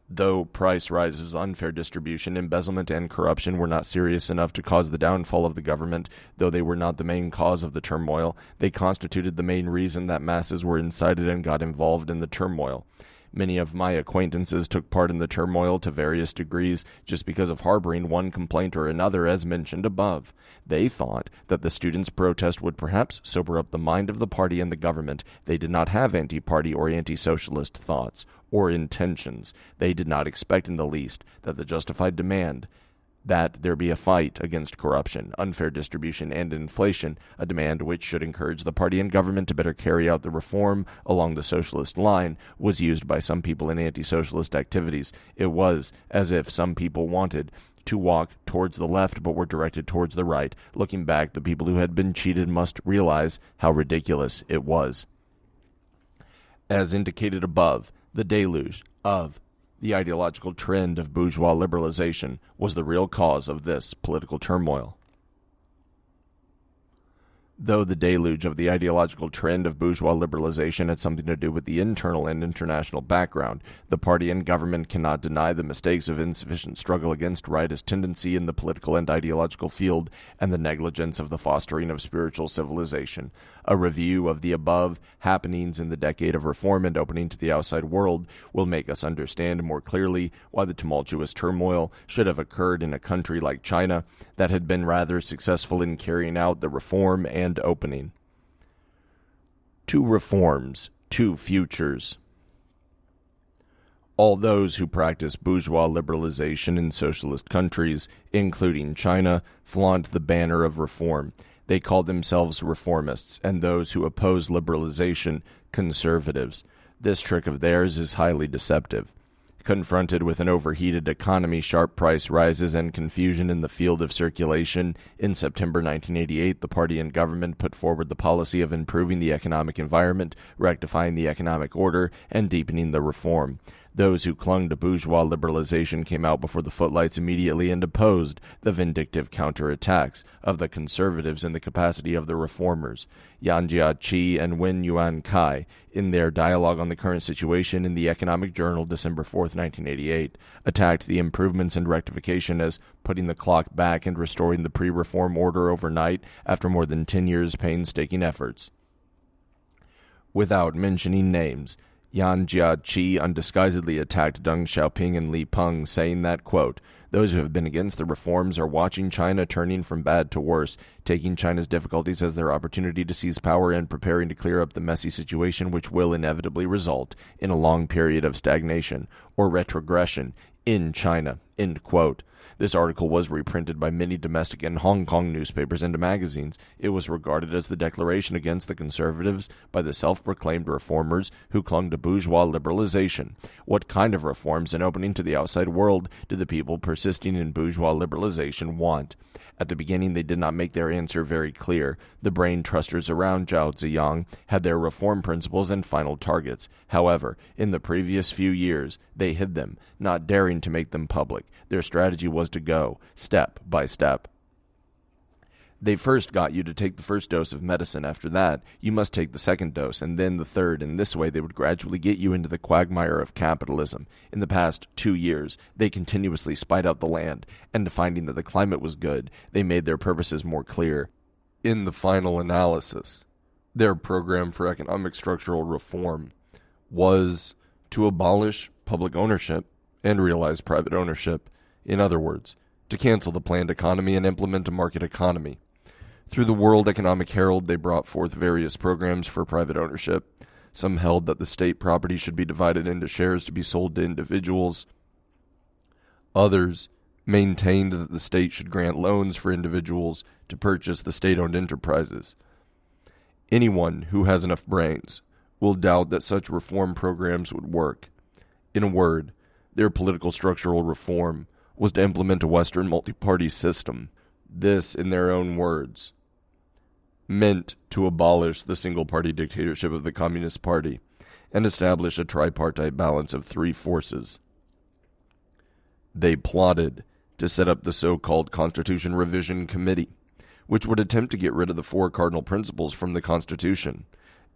Though price rises, unfair distribution, embezzlement, and corruption were not serious enough to cause the downfall of the government, though they were not the main cause of the turmoil, they constituted the main reason that masses were incited and got involved in the turmoil. Many of my acquaintances took part in the turmoil to various degrees just because of harboring one complaint or another, as mentioned above. They thought that the students' protest would perhaps sober up the mind of the party and the government. They did not have anti-party or anti-socialist thoughts or intentions. They did not expect in the least that the justified demand that there be a fight against corruption, unfair distribution, and inflation, a demand which should encourage the party and government to better carry out the reform along the socialist line, was used by some people in anti-socialist activities. It was as if some people wanted to walk towards the left but were directed towards the right. Looking back, the people who had been cheated must realize how ridiculous it was. As indicated above, the deluge of the ideological trend of bourgeois liberalization was the real cause of this political turmoil. Though the deluge of the ideological trend of bourgeois liberalization had something to do with the internal and international background, the party and government cannot deny the mistakes of insufficient struggle against riotous tendency in the political and ideological field and the negligence of the fostering of spiritual civilization. A review of the above happenings in the decade of reform and opening to the outside world will make us understand more clearly why the tumultuous turmoil should have occurred in a country like China that had been rather successful in carrying out the reform and opening. Two reforms, two futures. All those who practice bourgeois liberalization in socialist countries, including China, flaunt the banner of reform. They call themselves reformists, and those who oppose liberalization, conservatives. This trick of theirs is highly deceptive. Confronted with an overheated economy, sharp price rises, and confusion in the field of circulation, in September 1988, the party and government put forward the policy of improving the economic environment, rectifying the economic order, and deepening the reform. Those who clung to bourgeois liberalization came out before the footlights immediately and opposed the vindictive counterattacks of the conservatives in the capacity of the reformers. Yan Jia-chi and Wen Yuan-kai, in their dialogue on the current situation in the Economic Journal, December 4, 1988, attacked the improvements and rectification as putting the clock back and restoring the pre-reform order overnight after more than 10 years' painstaking efforts. Without mentioning names, Yan Jia-chi undisguisedly attacked Deng Xiaoping and Li Peng, saying that, quote, "Those who have been against the reforms are watching China turning from bad to worse, taking China's difficulties as their opportunity to seize power and preparing to clear up the messy situation which will inevitably result in a long period of stagnation or retrogression in China," end quote. This article was reprinted by many domestic and Hong Kong newspapers and magazines. It was regarded as the declaration against the conservatives by the self-proclaimed reformers who clung to bourgeois liberalization. What kind of reforms and opening to the outside world do the people persisting in bourgeois liberalization want? At the beginning, they did not make their answer very clear. The brain trusters around Zhao Ziyang had their reform principles and final targets. However, in the previous few years, they hid them, not daring to make them public. Their strategy was to go step by step. They first got you to take the first dose of medicine. After that, you must take the second dose, and then the third. In this way, they would gradually get you into the quagmire of capitalism. In the past 2 years, they continuously spied out the land, and finding that the climate was good, they made their purposes more clear. In the final analysis, their program for economic structural reform was to abolish public ownership and realize private ownership. In other words, to cancel the planned economy and implement a market economy. Through the World Economic Herald, they brought forth various programs for private ownership. Some held that the state property should be divided into shares to be sold to individuals. Others maintained that the state should grant loans for individuals to purchase the state-owned enterprises. Anyone who has enough brains will doubt that such reform programs would work. In a word, their political structural reform was to implement a Western multi-party system. This, in their own words, meant to abolish the single-party dictatorship of the Communist Party and establish a tripartite balance of three forces. They plotted to set up the so-called Constitution Revision Committee, which would attempt to get rid of the four cardinal principles from the Constitution.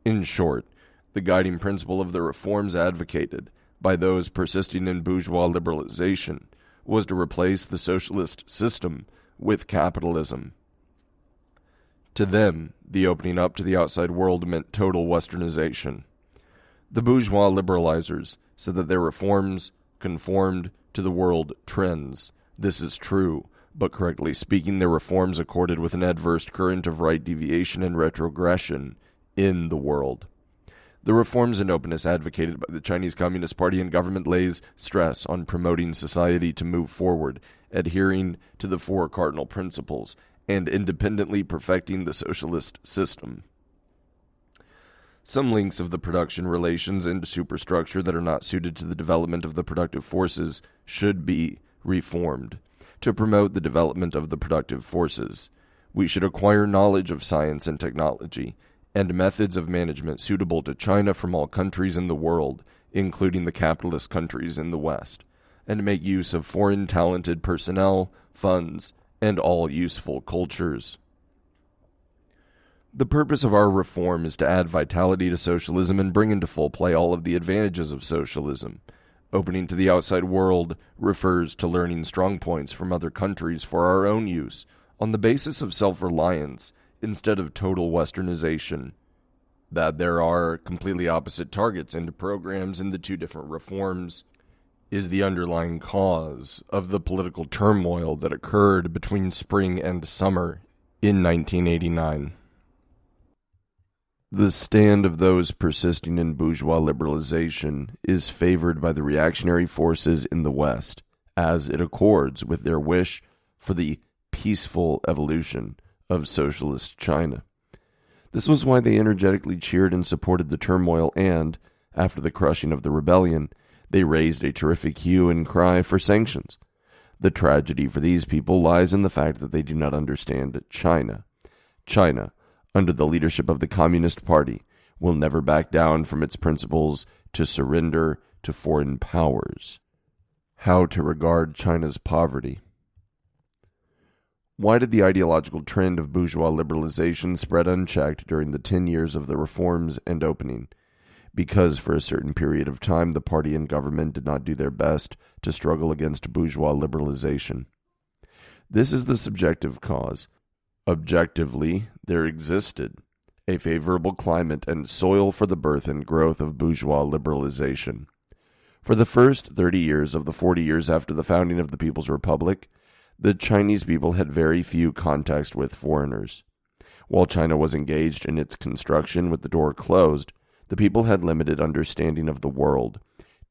In short, the guiding principle of the reforms advocated by those persisting in bourgeois liberalization was to replace the socialist system with capitalism. To them, the opening up to the outside world meant total westernization. The bourgeois liberalizers said that their reforms conformed to the world trends. This is true, but correctly speaking, their reforms accorded with an adverse current of right deviation and retrogression in the world. The reforms and openness advocated by the Chinese Communist Party and government lays stress on promoting society to move forward, adhering to the four cardinal principles, and independently perfecting the socialist system. Some links of the production relations and superstructure that are not suited to the development of the productive forces should be reformed. To promote the development of the productive forces, we should acquire knowledge of science and technology, and methods of management suitable to China from all countries in the world, including the capitalist countries in the West, and make use of foreign talented personnel, funds, and all useful cultures. The purpose of our reform is to add vitality to socialism and bring into full play all of the advantages of socialism. Opening to the outside world refers to learning strong points from other countries for our own use, on the basis of self-reliance instead of total westernization. That there are completely opposite targets and programs in the two different reforms is the underlying cause of the political turmoil that occurred between spring and summer in 1989. The stand of those persisting in bourgeois liberalization is favored by the reactionary forces in the West, as it accords with their wish for the peaceful evolution of socialist China. This was why they energetically cheered and supported the turmoil and, after the crushing of the rebellion, they raised a terrific hue and cry for sanctions. The tragedy for these people lies in the fact that they do not understand China. China, under the leadership of the Communist Party, will never back down from its principles to surrender to foreign powers. How to regard China's poverty. Why did the ideological trend of bourgeois liberalization spread unchecked during the 10 years of the reforms and opening? Because for a certain period of time the party and government did not do their best to struggle against bourgeois liberalization. This is the subjective cause. Objectively, there existed a favorable climate and soil for the birth and growth of bourgeois liberalization. For the first 30 years of the 40 years after the founding of the People's Republic, the Chinese people had very few contacts with foreigners. While China was engaged in its construction with the door closed, the people had limited understanding of the world.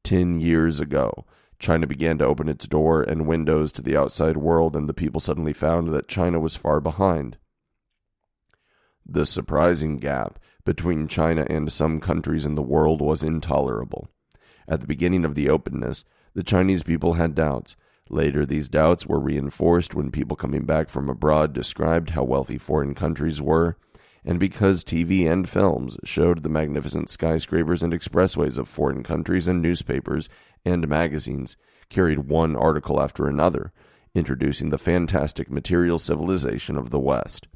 10 years ago, China began to open its door and windows to the outside world, and the people suddenly found that China was far behind. The surprising gap between China and some countries in the world was intolerable. At the beginning of the openness, the Chinese people had doubts. Later, these doubts were reinforced when people coming back from abroad described how wealthy foreign countries were, and because TV and films showed the magnificent skyscrapers and expressways of foreign countries, and newspapers and magazines carried one article after another, introducing the fantastic material civilization of the West.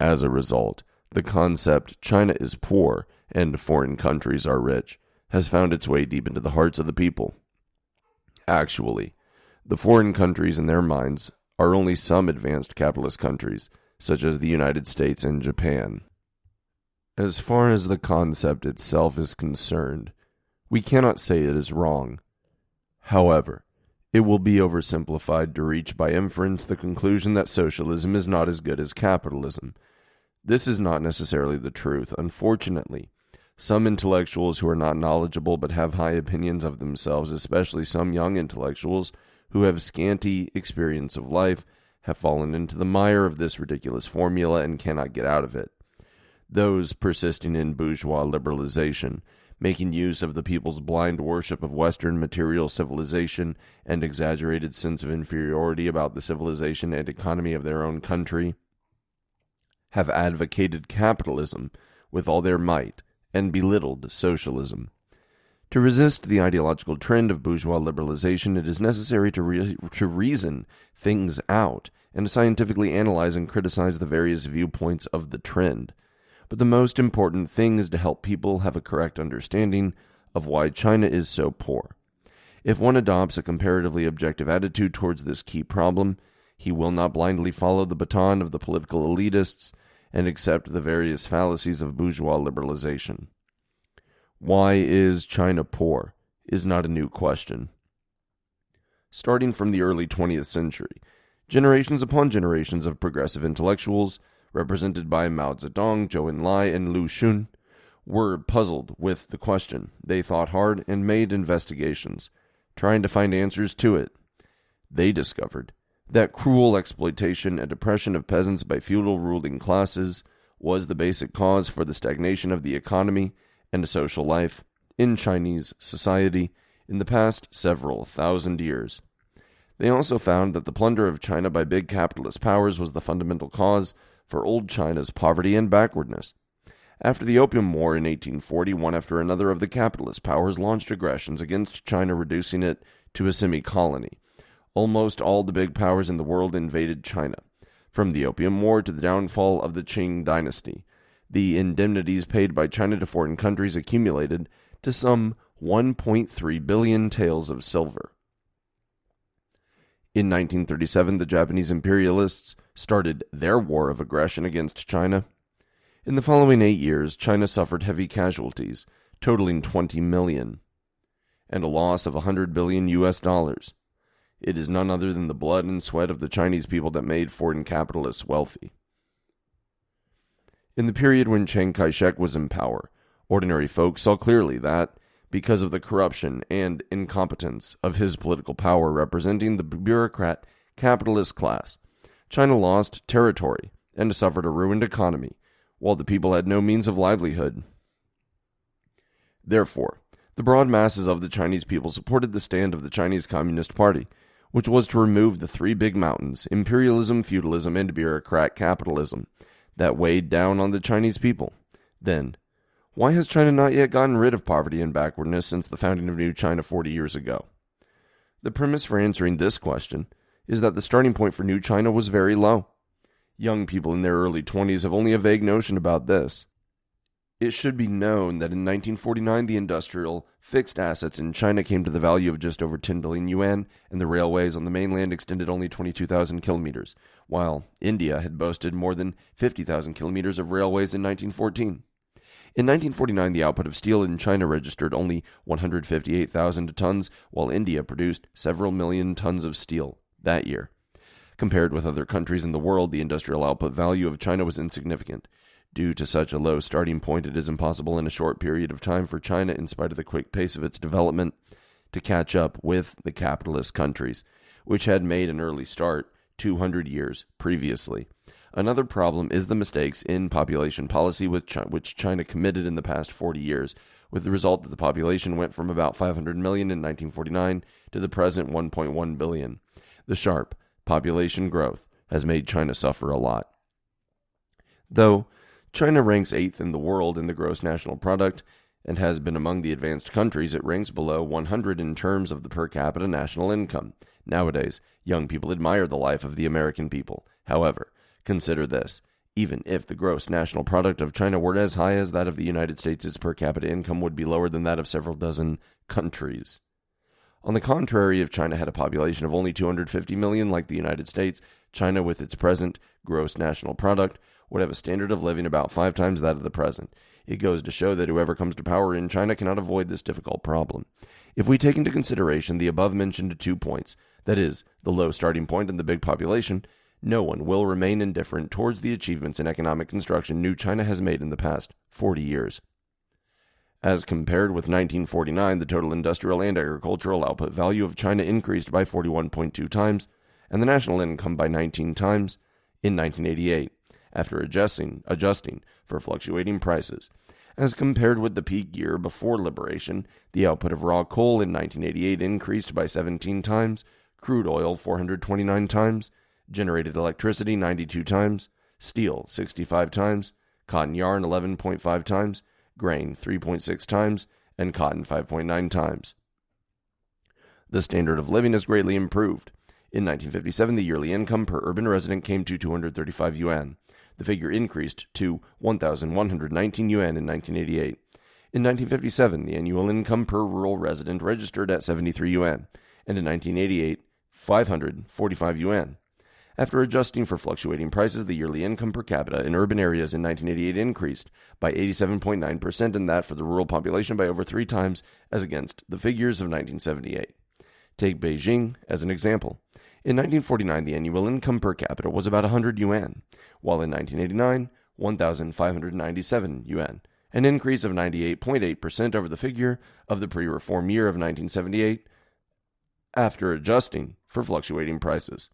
As a result, the concept China is poor and foreign countries are rich has found its way deep into the hearts of the people. Actually, the foreign countries in their minds are only some advanced capitalist countries, such as the United States and Japan. As far as the concept itself is concerned, we cannot say it is wrong. However, it will be oversimplified to reach by inference the conclusion that socialism is not as good as capitalism. This is not necessarily the truth, unfortunately. Some intellectuals who are not knowledgeable but have high opinions of themselves, especially some young intellectuals who have scanty experience of life, have fallen into the mire of this ridiculous formula and cannot get out of it. Those persisting in bourgeois liberalization, making use of the people's blind worship of Western material civilization and exaggerated sense of inferiority about the civilization and economy of their own country, have advocated capitalism with all their might and belittled socialism. To resist the ideological trend of bourgeois liberalization, it is necessary to reason things out and scientifically analyze and criticize the various viewpoints of the trend. But the most important thing is to help people have a correct understanding of why China is so poor. If one adopts a comparatively objective attitude towards this key problem, he will not blindly follow the baton of the political elitists and accept the various fallacies of bourgeois liberalization. Why is China poor is not a new question. Starting from the early 20th century, generations upon generations of progressive intellectuals, represented by Mao Zedong, Zhou Enlai, and Lu Xun, were puzzled with the question. They thought hard and made investigations, trying to find answers to it. They discovered that cruel exploitation and oppression of peasants by feudal ruling classes was the basic cause for the stagnation of the economy and social life in Chinese society in the past several thousand years. They also found that the plunder of China by big capitalist powers was the fundamental cause for old China's poverty and backwardness. After the Opium War in 1840, one after another of the capitalist powers launched aggressions against China, reducing it to a semi-colony. Almost all the big powers in the world invaded China. From the Opium War to the downfall of the Qing dynasty, the indemnities paid by China to foreign countries accumulated to some 1.3 billion taels of silver. In 1937, the Japanese imperialists started their war of aggression against China. In the following 8 years, China suffered heavy casualties, totaling 20 million, and a loss of $100 billion. It is none other than the blood and sweat of the Chinese people that made foreign capitalists wealthy. In the period when Chiang Kai-shek was in power, ordinary folk saw clearly that, because of the corruption and incompetence of his political power representing the bureaucrat capitalist class, China lost territory and suffered a ruined economy, while the people had no means of livelihood. Therefore, the broad masses of the Chinese people supported the stand of the Chinese Communist Party, which was to remove the three big mountains, imperialism, feudalism, and bureaucrat capitalism, that weighed down on the Chinese people. Then, why has China not yet gotten rid of poverty and backwardness since the founding of New China 40 years ago? The premise for answering this question is that the starting point for New China was very low. Young people in their early 20s have only a vague notion about this. It should be known that in 1949, the industrial fixed assets in China came to the value of just over 10 billion yuan, and the railways on the mainland extended only 22,000 kilometers, while India had boasted more than 50,000 kilometers of railways in 1914. In 1949, the output of steel in China registered only 158,000 tons, while India produced several million tons of steel that year. Compared with other countries in the world, the industrial output value of China was insignificant. Due to such a low starting point, it is impossible in a short period of time for China, in spite of the quick pace of its development, to catch up with the capitalist countries, which had made an early start 200 years previously. Another problem is the mistakes in population policy which China committed in the past 40 years, with the result that the population went from about 500 million in 1949 to the present 1.1 billion. The sharp population growth has made China suffer a lot. Though China ranks 8th in the world in the gross national product and has been among the advanced countries, it ranks below 100 in terms of the per capita national income. Nowadays, young people admire the life of the American people. However, consider this. Even if the gross national product of China were as high as that of the United States, its per capita income would be lower than that of several dozen countries. On the contrary, if China had a population of only 250 million like the United States, China, with its present gross national product, would have a standard of living about 5 times that of the present. It goes to show that whoever comes to power in China cannot avoid this difficult problem. If we take into consideration the above-mentioned 2 points, that is, the low starting point and the big population, no one will remain indifferent towards the achievements in economic construction New China has made in the past 40 years. As compared with 1949, the total industrial and agricultural output value of China increased by 41.2 times, and the national income by 19 times in 1988, after adjusting for fluctuating prices. As compared with the peak year before liberation, the output of raw coal in 1988 increased by 17 times, crude oil 429 times, generated electricity 92 times, steel 65 times, cotton yarn 11.5 times, grain 3.6 times, and cotton 5.9 times. The standard of living has greatly improved. In 1957, the yearly income per urban resident came to 235 yuan. The figure increased to 1,119 yuan in 1988. In 1957, the annual income per rural resident registered at 73 yuan, and in 1988, 545 yuan. After adjusting for fluctuating prices, the yearly income per capita in urban areas in 1988 increased by 87.9%, and that for the rural population by over 3 times as against the figures of 1978. Take Beijing as an example. In 1949, the annual income per capita was about 100 yuan, while in 1989, 1,597 yuan, an increase of 98.8% over the figure of the pre-reform year of 1978, after adjusting for fluctuating prices.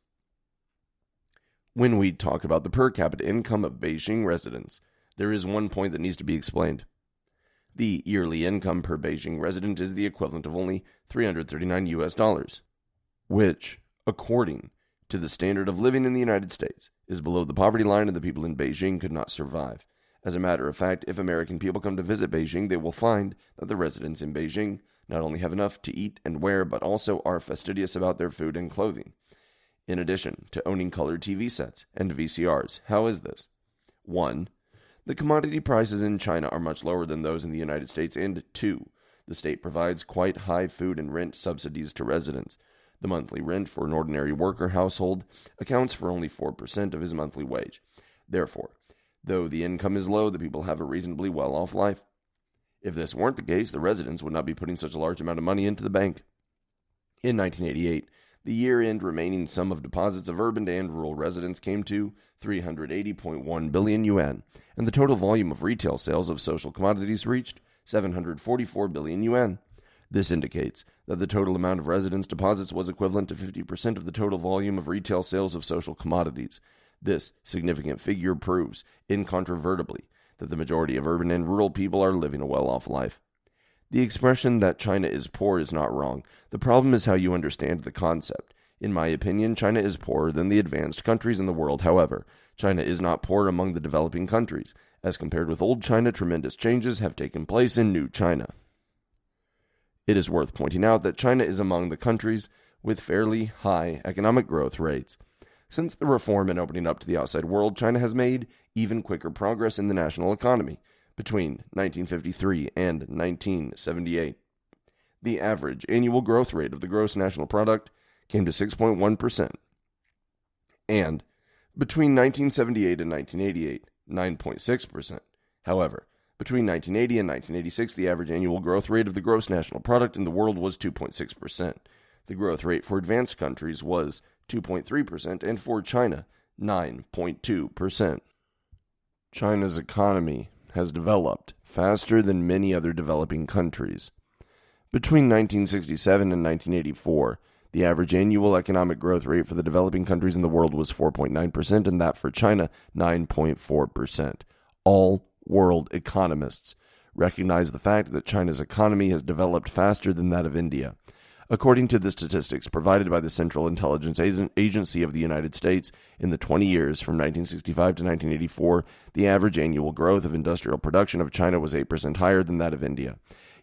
When we talk about the per capita income of Beijing residents, there is one point that needs to be explained. The yearly income per Beijing resident is the equivalent of only $339, which, according to the standard of living in the United States, is below the poverty line, and the people in Beijing could not survive. As a matter of fact, if American people come to visit Beijing, they will find that the residents in Beijing not only have enough to eat and wear, but also are fastidious about their food and clothing. in addition to owning colored TV sets and VCRs. How is this? 1. The commodity prices in China are much lower than those in the United States, and 2. The state provides quite high food and rent subsidies to residents. The monthly rent for an ordinary worker household accounts for only 4% of his monthly wage. Therefore, though the income is low, the people have a reasonably well-off life. If this weren't the case, the residents would not be putting such a large amount of money into the bank. In 1988, the year-end remaining sum of deposits of urban and rural residents came to 380.1 billion yuan, and the total volume of retail sales of social commodities reached 744 billion yuan. This indicates that the total amount of residents' deposits was equivalent to 50% of the total volume of retail sales of social commodities. This significant figure proves, incontrovertibly, that the majority of urban and rural people are living a well-off life. The expression that China is poor is not wrong. The problem is how you understand the concept. In my opinion, China is poorer than the advanced countries in the world. However, China is not poor among the developing countries. As compared with old China, tremendous changes have taken place in new China. It is worth pointing out that China is among the countries with fairly high economic growth rates. Since the reform and opening up to the outside world, China has made even quicker progress in the national economy. Between 1953 and 1978, the average annual growth rate of the gross national product came to 6.1%, and between 1978 and 1988, 9.6%. However, between 1980 and 1986, the average annual growth rate of the gross national product in the world was 2.6%. The growth rate for advanced countries was 2.3%, and for China, 9.2%. China's economy has developed faster than many other developing countries. Between 1967 and 1984, the average annual economic growth rate for the developing countries in the world was 4.9%, and that for China, 9.4%. All world economists recognize the fact that China's economy has developed faster than that of India. According to the statistics provided by the Central Intelligence Agency of the United States, in the 20 years from 1965 to 1984, the average annual growth of industrial production of China was 8% higher than that of India.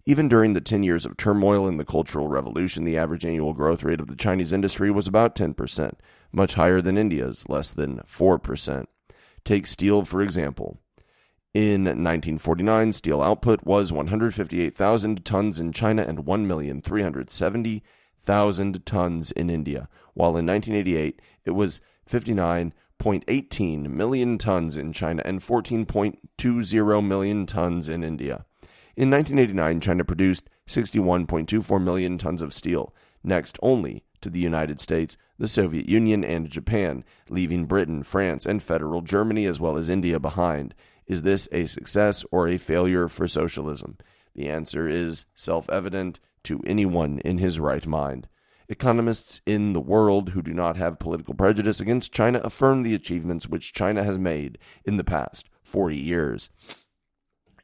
Even during the 10 years of turmoil in the Cultural Revolution, the average annual growth rate of the Chinese industry was about 10%, much higher than India's, less than 4%. Take steel, for example. In 1949, steel output was 158,000 tons in China and 1,370,000 tons in India, while in 1988 it was 59.18 million tons in China and 14.20 million tons in India. In 1989, China produced 61.24 million tons of steel, next only to the United States, the Soviet Union, and Japan, leaving Britain, France, and federal Germany as well as India behind. Is this a success or a failure for socialism? The answer is self-evident to anyone in his right mind. Economists in the world who do not have political prejudice against China affirm the achievements which China has made in the past 40 years,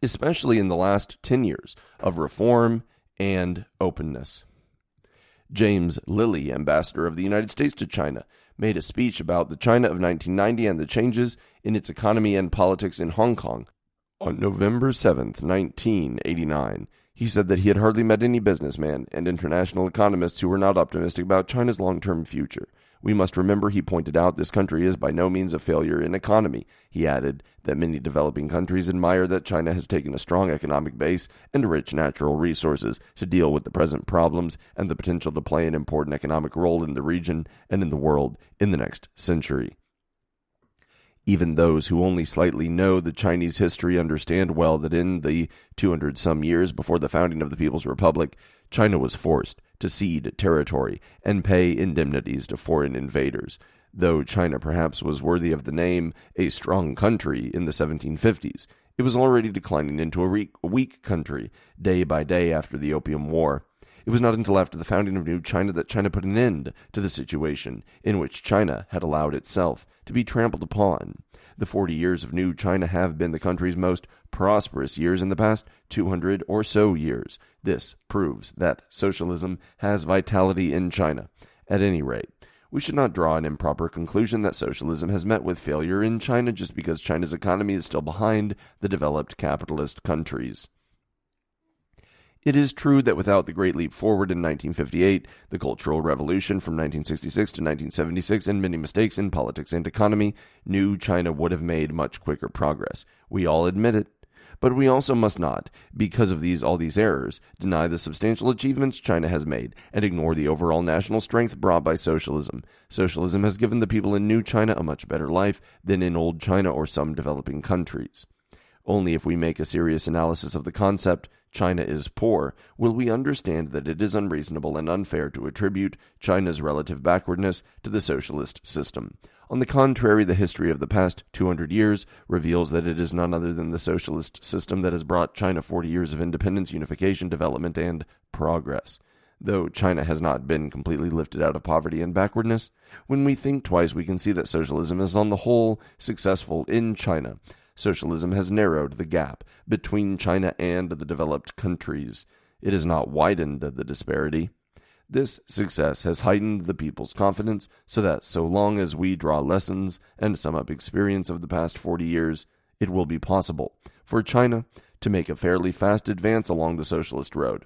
especially in the last 10 years of reform and openness. James Lilly, ambassador of the United States to China, made a speech about the China of 1990 and the changes in its economy and politics in Hong Kong on November 7, 1989. He said that he had hardly met any businessman and international economists who were not optimistic about China's long-term future. We must remember, he pointed out, this country is by no means a failure in economy. He added that many developing countries admire that China has taken a strong economic base and rich natural resources to deal with the present problems and the potential to play an important economic role in the region and in the world in the next century. Even those who only slightly know the Chinese history understand well that in the 200-some years before the founding of the People's Republic, China was forced to cede territory and pay indemnities to foreign invaders. Though China perhaps was worthy of the name a strong country in the 1750s, it was already declining into a weak country day by day after the Opium War. It was not until after the founding of New China that China put an end to the situation in which China had allowed itself to be trampled upon. The 40 years of New China have been the country's most prosperous years in the past 200 or so years. This proves that socialism has vitality in China. At any rate, we should not draw an improper conclusion that socialism has met with failure in China just because China's economy is still behind the developed capitalist countries. It is true that without the Great Leap Forward in 1958, the Cultural Revolution from 1966 to 1976, and many mistakes in politics and economy, new China would have made much quicker progress. We all admit it. But we also must not, because of all these errors, deny the substantial achievements China has made and ignore the overall national strength brought by socialism. Socialism has given the people in new China a much better life than in old China or some developing countries. Only if we make a serious analysis of the concept, China is poor, will we understand that it is unreasonable and unfair to attribute China's relative backwardness to the socialist system. On the contrary, the history of the past 200 years reveals that it is none other than the socialist system that has brought China 40 years of independence, unification, development, and progress. Though China has not been completely lifted out of poverty and backwardness, when we think twice we can see that socialism is on the whole successful in China. Socialism has narrowed the gap between China and the developed countries. It has not widened the disparity. This success has heightened the people's confidence so that so long as we draw lessons and sum up experience of the past 40 years, it will be possible for China to make a fairly fast advance along the socialist road.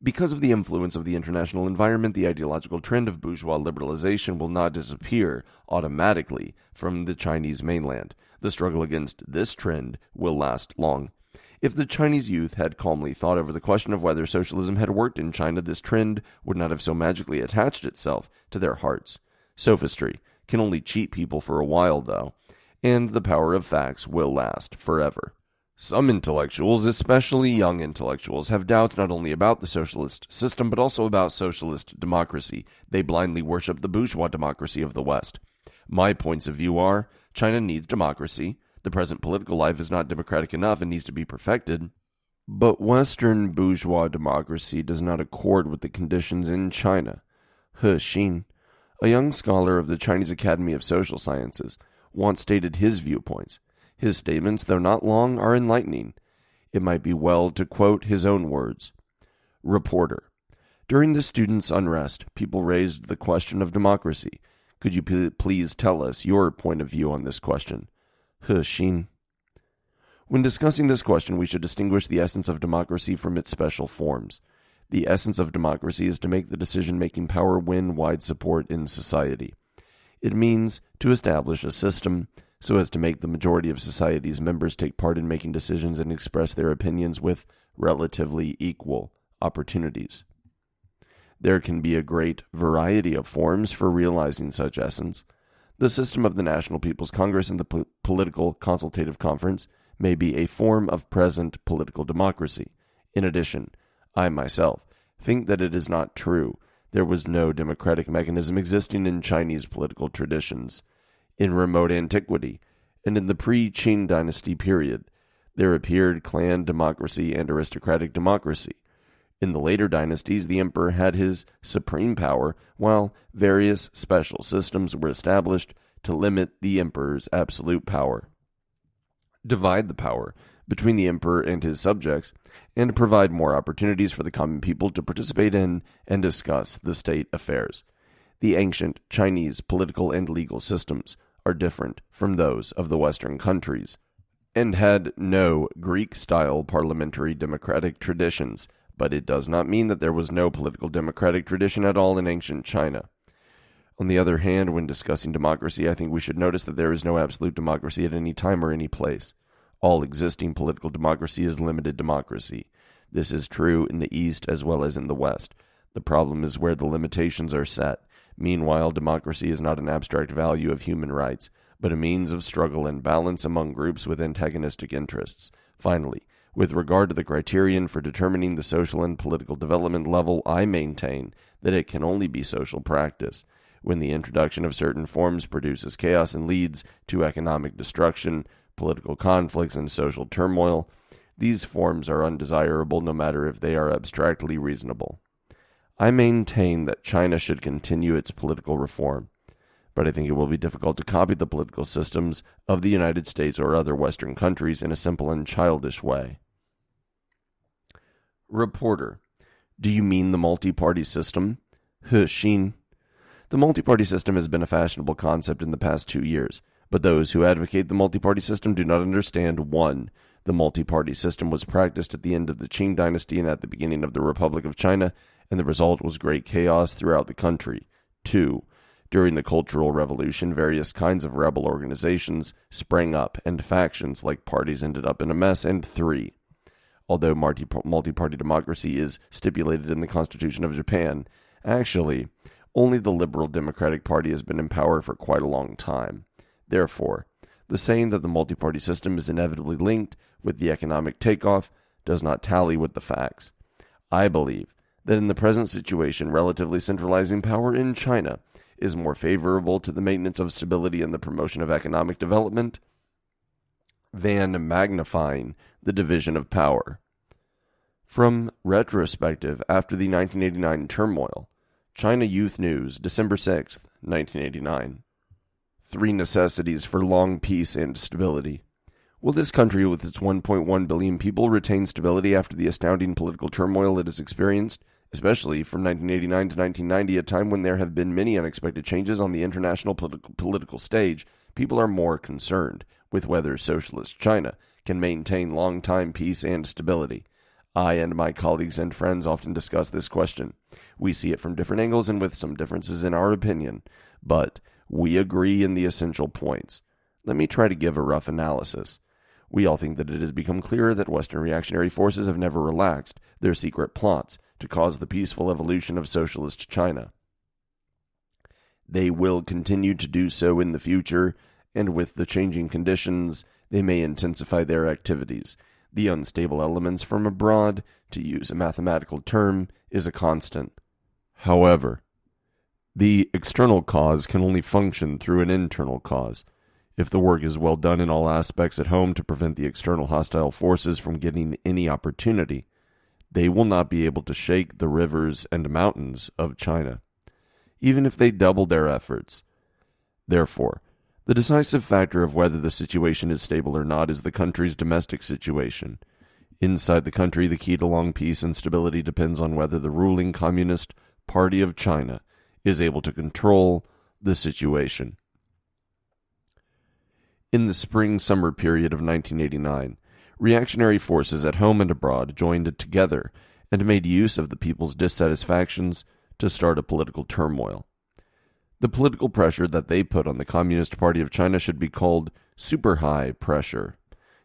Because of the influence of the international environment, the ideological trend of bourgeois liberalization will not disappear automatically from the Chinese mainland. The struggle against this trend will last long. If the Chinese youth had calmly thought over the question of whether socialism had worked in China, this trend would not have so magically attached itself to their hearts. Sophistry can only cheat people for a while, though, and the power of facts will last forever. Some intellectuals, especially young intellectuals, have doubts not only about the socialist system, but also about socialist democracy. They blindly worship the bourgeois democracy of the West. My points of view are, China needs democracy. The present political life is not democratic enough and needs to be perfected. But Western bourgeois democracy does not accord with the conditions in China. He Xin, a young scholar of the Chinese Academy of Social Sciences, once stated his viewpoints. His statements, though not long, are enlightening. It might be well to quote his own words. Reporter: during the students' unrest, people raised the question of democracy. Could you please tell us your point of view on this question? He Xin: when discussing this question, we should distinguish the essence of democracy from its special forms. The essence of democracy is to make the decision-making power win wide support in society. It means to establish a system so as to make the majority of society's members take part in making decisions and express their opinions with relatively equal opportunities. There can be a great variety of forms for realizing such essence. The system of the National People's Congress and the Political Consultative Conference may be a form of present political democracy. In addition, I myself think that it is not true there was no democratic mechanism existing in Chinese political traditions. In remote antiquity, and in the pre-Qing dynasty period, there appeared clan democracy and aristocratic democracy. In the later dynasties, the emperor had his supreme power, while various special systems were established to limit the emperor's absolute power, divide the power between the emperor and his subjects, and provide more opportunities for the common people to participate in and discuss the state affairs. The ancient Chinese political and legal systems are different from those of the Western countries, and had no Greek-style parliamentary democratic traditions, but it does not mean that there was no political democratic tradition at all in ancient China. On the other hand, when discussing democracy, I think we should notice that there is no absolute democracy at any time or any place. All existing political democracy is limited democracy. This is true in the East as well as in the West. The problem is where the limitations are set. Meanwhile, democracy is not an abstract value of human rights, but a means of struggle and balance among groups with antagonistic interests. Finally, with regard to the criterion for determining the social and political development level, I maintain that it can only be social practice. When the introduction of certain forms produces chaos and leads to economic destruction, political conflicts, and social turmoil, these forms are undesirable no matter if they are abstractly reasonable. I maintain that China should continue its political reform, but I think it will be difficult to copy the political systems of the United States or other Western countries in a simple and childish way. Reporter: do you mean the multi-party system? He Xin: the multi-party system has been a fashionable concept in the past 2 years, but those who advocate the multi-party system do not understand 1. The multi-party system was practiced at the end of the Qing dynasty and at the beginning of the Republic of China, and the result was great chaos throughout the country. 2. During the Cultural Revolution, various kinds of rebel organizations sprang up, and factions like parties ended up in a mess. And 3. Although multi-party democracy is stipulated in the Constitution of Japan, actually, only the Liberal Democratic Party has been in power for quite a long time. Therefore, the saying that the multi-party system is inevitably linked with the economic takeoff does not tally with the facts. I believe that in the present situation, relatively centralizing power in China is more favorable to the maintenance of stability and the promotion of economic development than magnifying the division of power. From retrospective after the 1989 turmoil, China Youth News, December 6, 1989. 3 necessities for long peace and stability. Will this country with its 1.1 billion people retain stability after the astounding political turmoil it has experienced, especially from 1989 to 1990, a time when there have been many unexpected changes on the international political stage? People are more concerned with whether socialist China can maintain long-time peace and stability. I and my colleagues and friends often discuss this question. We see it from different angles and with some differences in our opinion, but we agree in the essential points. Let me try to give a rough analysis. We all think that it has become clearer that Western reactionary forces have never relaxed their secret plots to cause the peaceful evolution of socialist China. They will continue to do so in the future, and with the changing conditions, they may intensify their activities. The unstable elements from abroad, to use a mathematical term, is a constant. However, the external cause can only function through an internal cause. If the work is well done in all aspects at home to prevent the external hostile forces from getting any opportunity, they will not be able to shake the rivers and mountains of China, even if they double their efforts. Therefore, the decisive factor of whether the situation is stable or not is the country's domestic situation. Inside the country, the key to long peace and stability depends on whether the ruling Communist Party of China is able to control the situation. In the spring-summer period of 1989, reactionary forces at home and abroad joined together and made use of the people's dissatisfactions to start a political turmoil. The political pressure that they put on the Communist Party of China should be called super-high pressure.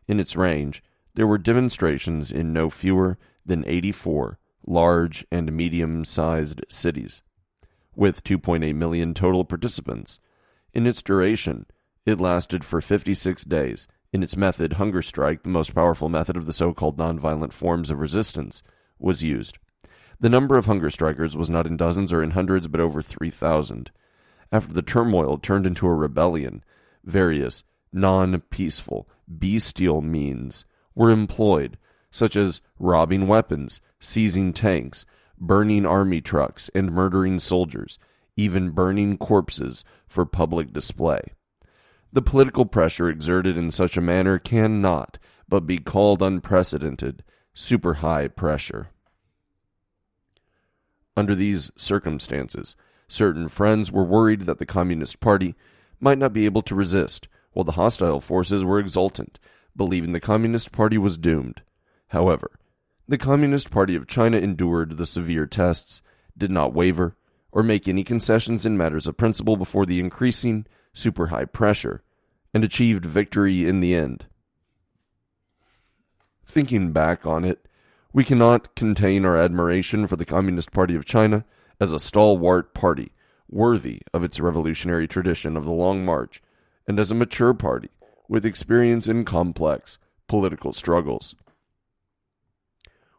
In its range, there were demonstrations in no fewer than 84 large and medium-sized cities, with 2.8 million total participants. In its duration, it lasted for 56 days. In its method, hunger strike, the most powerful method of the so-called nonviolent forms of resistance, was used. The number of hunger strikers was not in dozens or in hundreds, but over 3,000. After the turmoil turned into a rebellion, various non-peaceful, bestial means were employed, such as robbing weapons, seizing tanks, burning army trucks, and murdering soldiers, even burning corpses for public display. The political pressure exerted in such a manner cannot but be called unprecedented, super-high pressure. Under these circumstances, certain friends were worried that the Communist Party might not be able to resist, while the hostile forces were exultant, believing the Communist Party was doomed. However, the Communist Party of China endured the severe tests, did not waver, or make any concessions in matters of principle before the increasing super-high pressure, and achieved victory in the end. Thinking back on it, we cannot contain our admiration for the Communist Party of China as a stalwart party, worthy of its revolutionary tradition of the Long March, and as a mature party with experience in complex political struggles.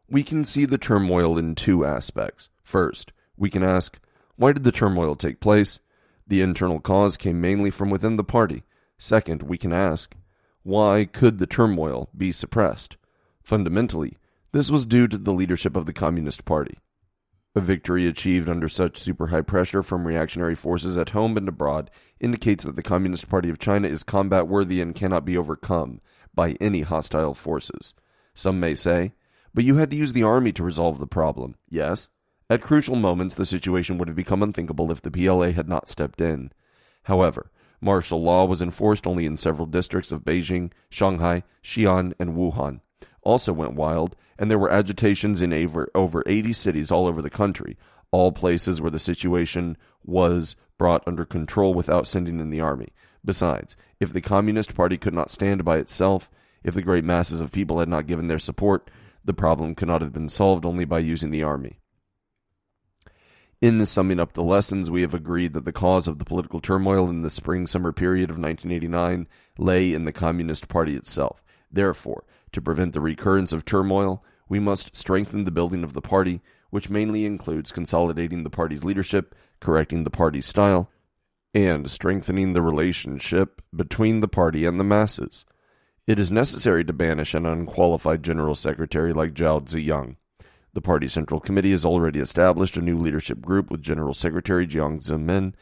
We can see the turmoil in 2 aspects. First, we can ask, why did the turmoil take place? The internal cause came mainly from within the party. Second, we can ask, why could the turmoil be suppressed? Fundamentally, this was due to the leadership of the Communist Party. A victory achieved under such super-high pressure from reactionary forces at home and abroad indicates that the Communist Party of China is combat-worthy and cannot be overcome by any hostile forces. Some may say, but you had to use the army to resolve the problem. Yes, at crucial moments the situation would have become unthinkable if the PLA had not stepped in. However, Martial law was enforced only in several districts of Beijing, Shanghai, Xi'an, and Wuhan. Also went wild, and there were agitations in over 80 cities all over the country, all places where the situation was brought under control without sending in the army. Besides, if the Communist Party could not stand by itself, if the great masses of people had not given their support, the problem could not have been solved only by using the army. In summing up the lessons, we have agreed that the cause of the political turmoil in the spring-summer period of 1989 lay in the Communist Party itself. Therefore, to prevent the recurrence of turmoil, we must strengthen the building of the party, which mainly includes consolidating the party's leadership, correcting the party's style, and strengthening the relationship between the party and the masses. It is necessary to banish an unqualified general secretary like Zhao Ziyang. The party central committee has already established a new leadership group with General Secretary Jiang Zemin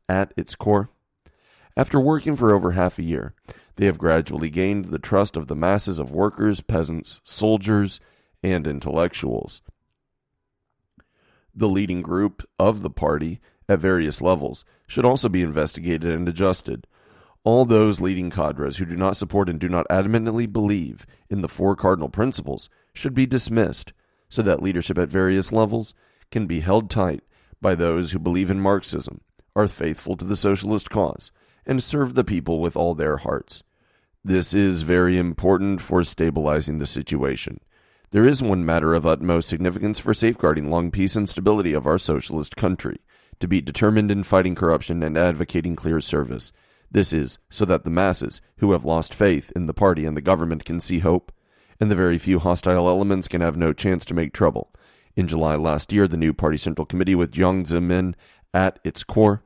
at its core. After working for over half a year, they have gradually gained the trust of the masses of workers, peasants, soldiers, and intellectuals. The leading group of the party at various levels should also be investigated and adjusted. All those leading cadres who do not support and do not adamantly believe in the four cardinal principles should be dismissed, so that leadership at various levels can be held tight by those who believe in Marxism, are faithful to the socialist cause, and serve the people with all their hearts. This is very important for stabilizing the situation. There is one matter of utmost significance for safeguarding long peace and stability of our socialist country, to be determined in fighting corruption and advocating clear service. This is so that the masses who have lost faith in the party and the government can see hope, and the very few hostile elements can have no chance to make trouble. In July last year, the new Party Central Committee with Jiang Zemin at its core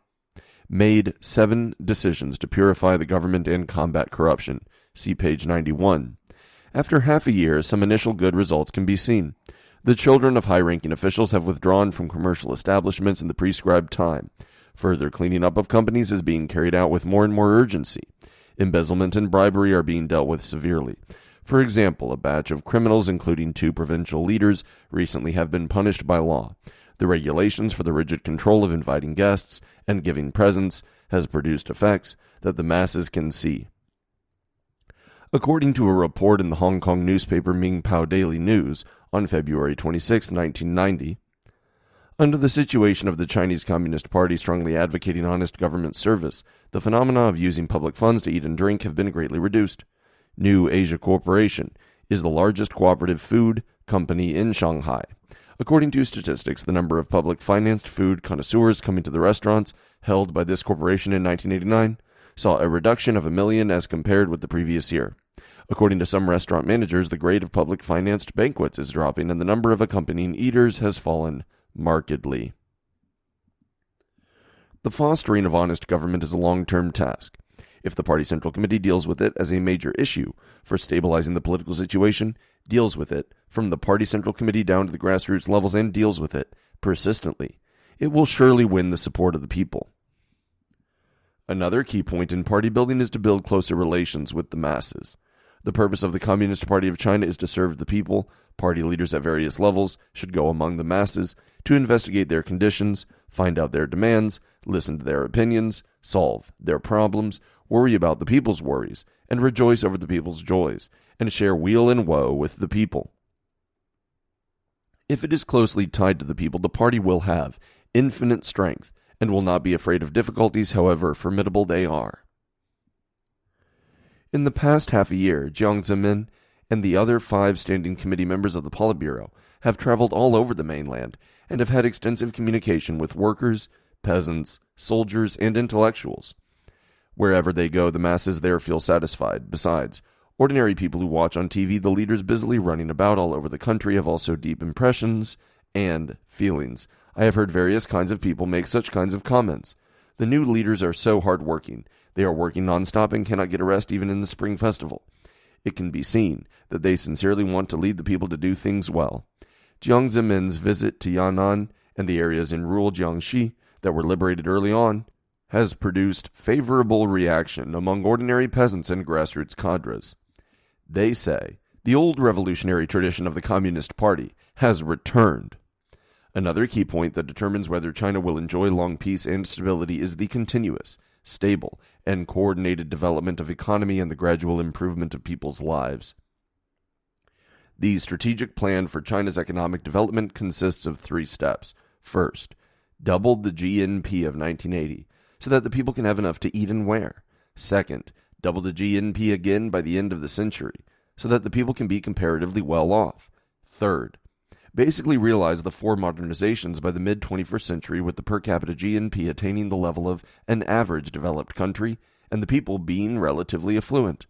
made 7 decisions to purify the government and combat corruption. See page 91. After half a year, some initial good results can be seen. The children of high-ranking officials have withdrawn from commercial establishments in the prescribed time. Further cleaning up of companies is being carried out with more and more urgency. Embezzlement and bribery are being dealt with severely. For example, a batch of criminals, including 2 provincial leaders, recently have been punished by law. The regulations for the rigid control of inviting guests and giving presents has produced effects that the masses can see. According to a report in the Hong Kong newspaper Mingpao Daily News on February 26, 1990, under the situation of the Chinese Communist Party strongly advocating honest government service, the phenomena of using public funds to eat and drink have been greatly reduced. New Asia Corporation is the largest cooperative food company in Shanghai. According to statistics, the number of public-financed food connoisseurs coming to the restaurants held by this corporation in 1989 saw a reduction of 1 million as compared with the previous year. According to some restaurant managers, the grade of public-financed banquets is dropping and the number of accompanying eaters has fallen markedly. The fostering of honest government is a long-term task. If the Party Central Committee deals with it as a major issue for stabilizing the political situation, deals with it from the Party Central Committee down to the grassroots levels, and deals with it persistently, it will surely win the support of the people. Another key point in party building is to build closer relations with the masses. The purpose of the Communist Party of China is to serve the people. Party leaders at various levels should go among the masses to investigate their conditions, find out their demands, listen to their opinions, solve their problems, worry about the people's worries, and rejoice over the people's joys, and share weal and woe with the people. If it is closely tied to the people, the party will have infinite strength and will not be afraid of difficulties, however formidable they are. In the past half a year, Jiang Zemin and the other 5 standing committee members of the Politburo have traveled all over the mainland and have had extensive communication with workers, peasants, soldiers, and intellectuals. Wherever they go, the masses there feel satisfied. Besides, ordinary people who watch on TV the leaders busily running about all over the country have also deep impressions and feelings. I have heard various kinds of people make such kinds of comments. The new leaders are so hard-working. They are working non-stop and cannot get a rest even in the Spring Festival. It can be seen that they sincerely want to lead the people to do things well. Jiang Zemin's visit to Yan'an and the areas in rural Jiangxi that were liberated early on has produced favorable reaction among ordinary peasants and grassroots cadres. They say the old revolutionary tradition of the Communist Party has returned. Another key point that determines whether China will enjoy long peace and stability is the continuous, stable, and coordinated development of economy and the gradual improvement of people's lives. The strategic plan for China's economic development consists of 3 steps. First, double the GNP of 1980 so that the people can have enough to eat and wear. Second, double the GNP again by the end of the century so that the people can be comparatively well off. Third, basically realize the 4 modernizations by the mid-21st century with the per capita GNP attaining the level of an average developed country and the people being relatively affluent.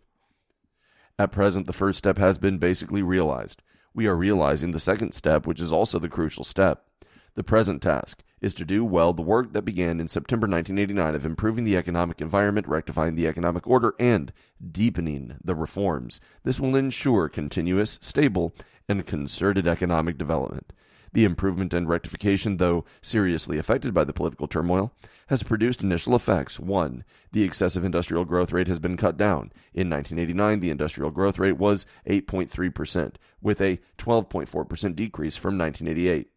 At present, the first step has been basically realized. We are realizing the second step, which is also the crucial step. The present task is to do well the work that began in September 1989 of improving the economic environment, rectifying the economic order, and deepening the reforms. This will ensure continuous, stable, and concerted economic development. The improvement and rectification, though seriously affected by the political turmoil, has produced initial effects. 1. The excessive industrial growth rate has been cut down. In 1989, the industrial growth rate was 8.3%, with a 12.4% decrease from 1988.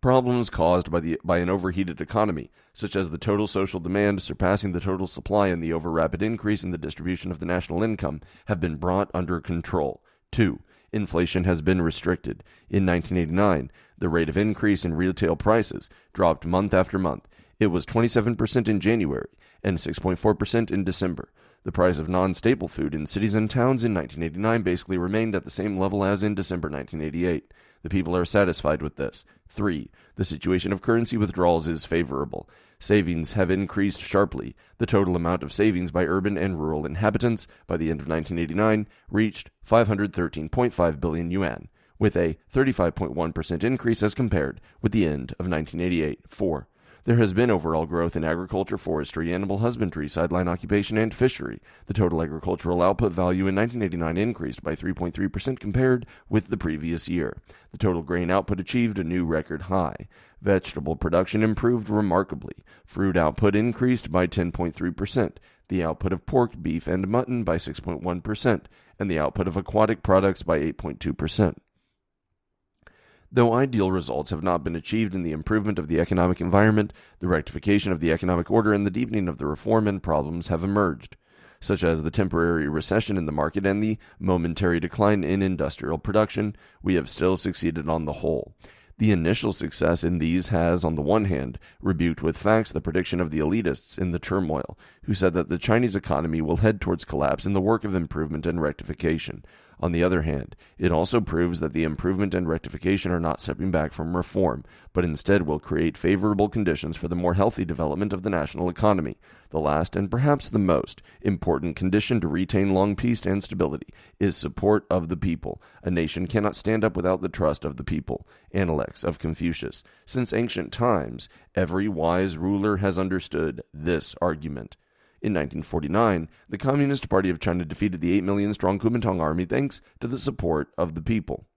Problems caused by an overheated economy, such as the total social demand surpassing the total supply and the over-rapid increase in the distribution of the national income, have been brought under control. 2. Inflation has been restricted. In 1989, the rate of increase in retail prices dropped month after month. It was 27% in January and 6.4% in December. The price of non-staple food in cities and towns in 1989 basically remained at the same level as in December 1988. The people are satisfied with this. 3. The situation of currency withdrawals is favorable. Savings have increased sharply. The total amount of savings by urban and rural inhabitants by the end of 1989 reached 513.5 billion yuan, with a 35.1% increase as compared with the end of 1988. 4. There has been overall growth in agriculture, forestry, animal husbandry, sideline occupation, and fishery. The total agricultural output value in 1989 increased by 3.3% compared with the previous year. The total grain output achieved a new record high. Vegetable production improved remarkably. Fruit output increased by 10.3%. The output of pork, beef, and mutton by 6.1%, and the output of aquatic products by 8.2%. Though ideal results have not been achieved in the improvement of the economic environment, the rectification of the economic order and the deepening of the reform and problems have emerged, such as the temporary recession in the market and the momentary decline in industrial production. We have still succeeded on the whole. The initial success in these has, on the one hand, rebuked with facts the prediction of the elitists in the turmoil, who said that the Chinese economy will head towards collapse in the work of improvement and rectification. On the other hand, it also proves that the improvement and rectification are not stepping back from reform, but instead will create favorable conditions for the more healthy development of the national economy. The last, and perhaps the most, important condition to retain long peace and stability is support of the people. A nation cannot stand up without the trust of the people. Analects of Confucius. Since ancient times, every wise ruler has understood this argument. In 1949, the Communist Party of China defeated the 8 million strong Kuomintang army thanks to the support of the people.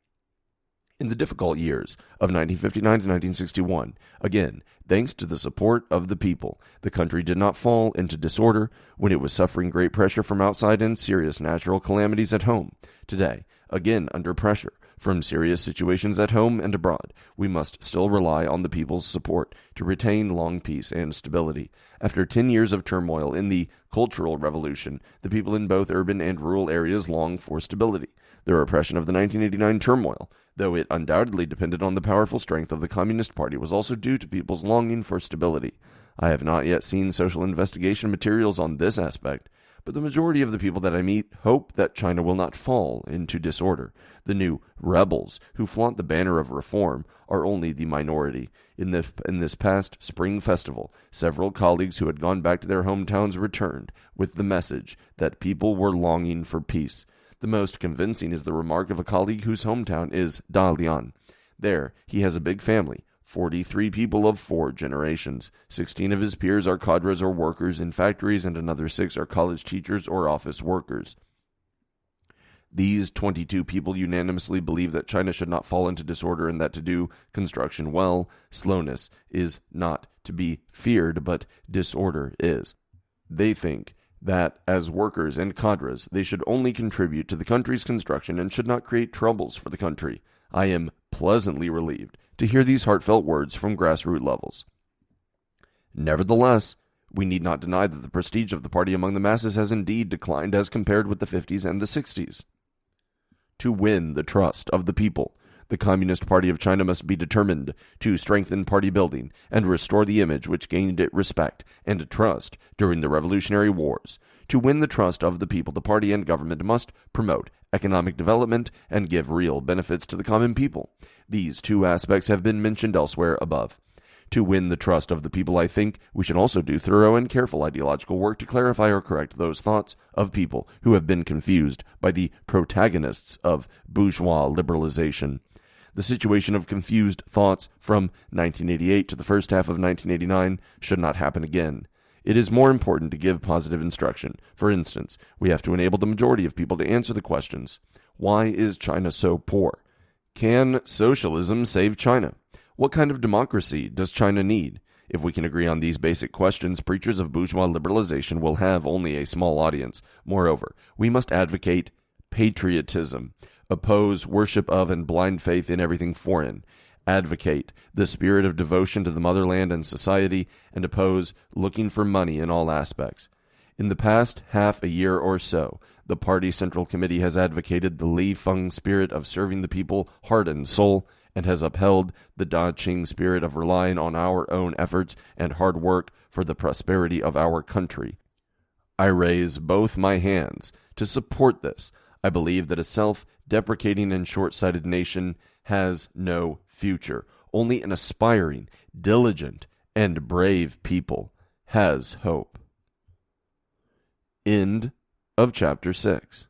In the difficult years of 1959 to 1961, again, thanks to the support of the people, the country did not fall into disorder when it was suffering great pressure from outside and serious natural calamities at home. Today, again under pressure from serious situations at home and abroad, we must still rely on the people's support to retain long peace and stability. After 10 years of turmoil in the Cultural Revolution, the people in both urban and rural areas long for stability. The repression of the 1989 turmoil, though it undoubtedly depended on the powerful strength of the Communist Party, was also due to people's longing for stability. I have not yet seen social investigation materials on this aspect, but the majority of the people that I meet hope that China will not fall into disorder. The new rebels who flaunt the banner of reform are only the minority. In this past spring festival, several colleagues who had gone back to their hometowns returned with the message that people were longing for peace. The most convincing is the remark of a colleague whose hometown is Dalian. There, he has a big family, 43 people of 4 generations. 16 of his peers are cadres or workers in factories, and another 6 are college teachers or office workers. These 22 people unanimously believe that China should not fall into disorder and that to do construction well, slowness is not to be feared, but disorder is. They think that as workers and cadres, they should only contribute to the country's construction and should not create troubles for the country. I am pleasantly relieved to hear these heartfelt words from grassroots levels. Nevertheless, We need not deny that the prestige of the party among the masses has indeed declined as compared with the 50s and the 60s. To win the trust of the people, the Communist Party of China must be determined to strengthen party building and restore the image which gained it respect and trust during the Revolutionary Wars. To win the trust of the people, the party and government must promote economic development and give real benefits to the common people. These two aspects have been mentioned elsewhere above. To win the trust of the people, I think we should also do thorough and careful ideological work to clarify or correct those thoughts of people who have been confused by the protagonists of bourgeois liberalization. The situation of confused thoughts from 1988 to the first half of 1989 should not happen again. It is more important to give positive instruction. For instance, we have to enable the majority of people to answer the questions: why is China so poor? Can socialism save China? What kind of democracy does China need? If we can agree on these basic questions, preachers of bourgeois liberalization will have only a small audience. Moreover, we must advocate patriotism, oppose worship of and blind faith in everything foreign, advocate the spirit of devotion to the motherland and society, and oppose looking for money in all aspects. In the past half a year or so, the Party Central Committee has advocated the Li Feng spirit of serving the people heart and soul, and has upheld the Da Qing spirit of relying on our own efforts and hard work for the prosperity of our country. I raise both my hands to support this. I believe that a self-deprecating and short-sighted nation has no future. Only an aspiring, diligent, and brave people has hope. End of chapter 6.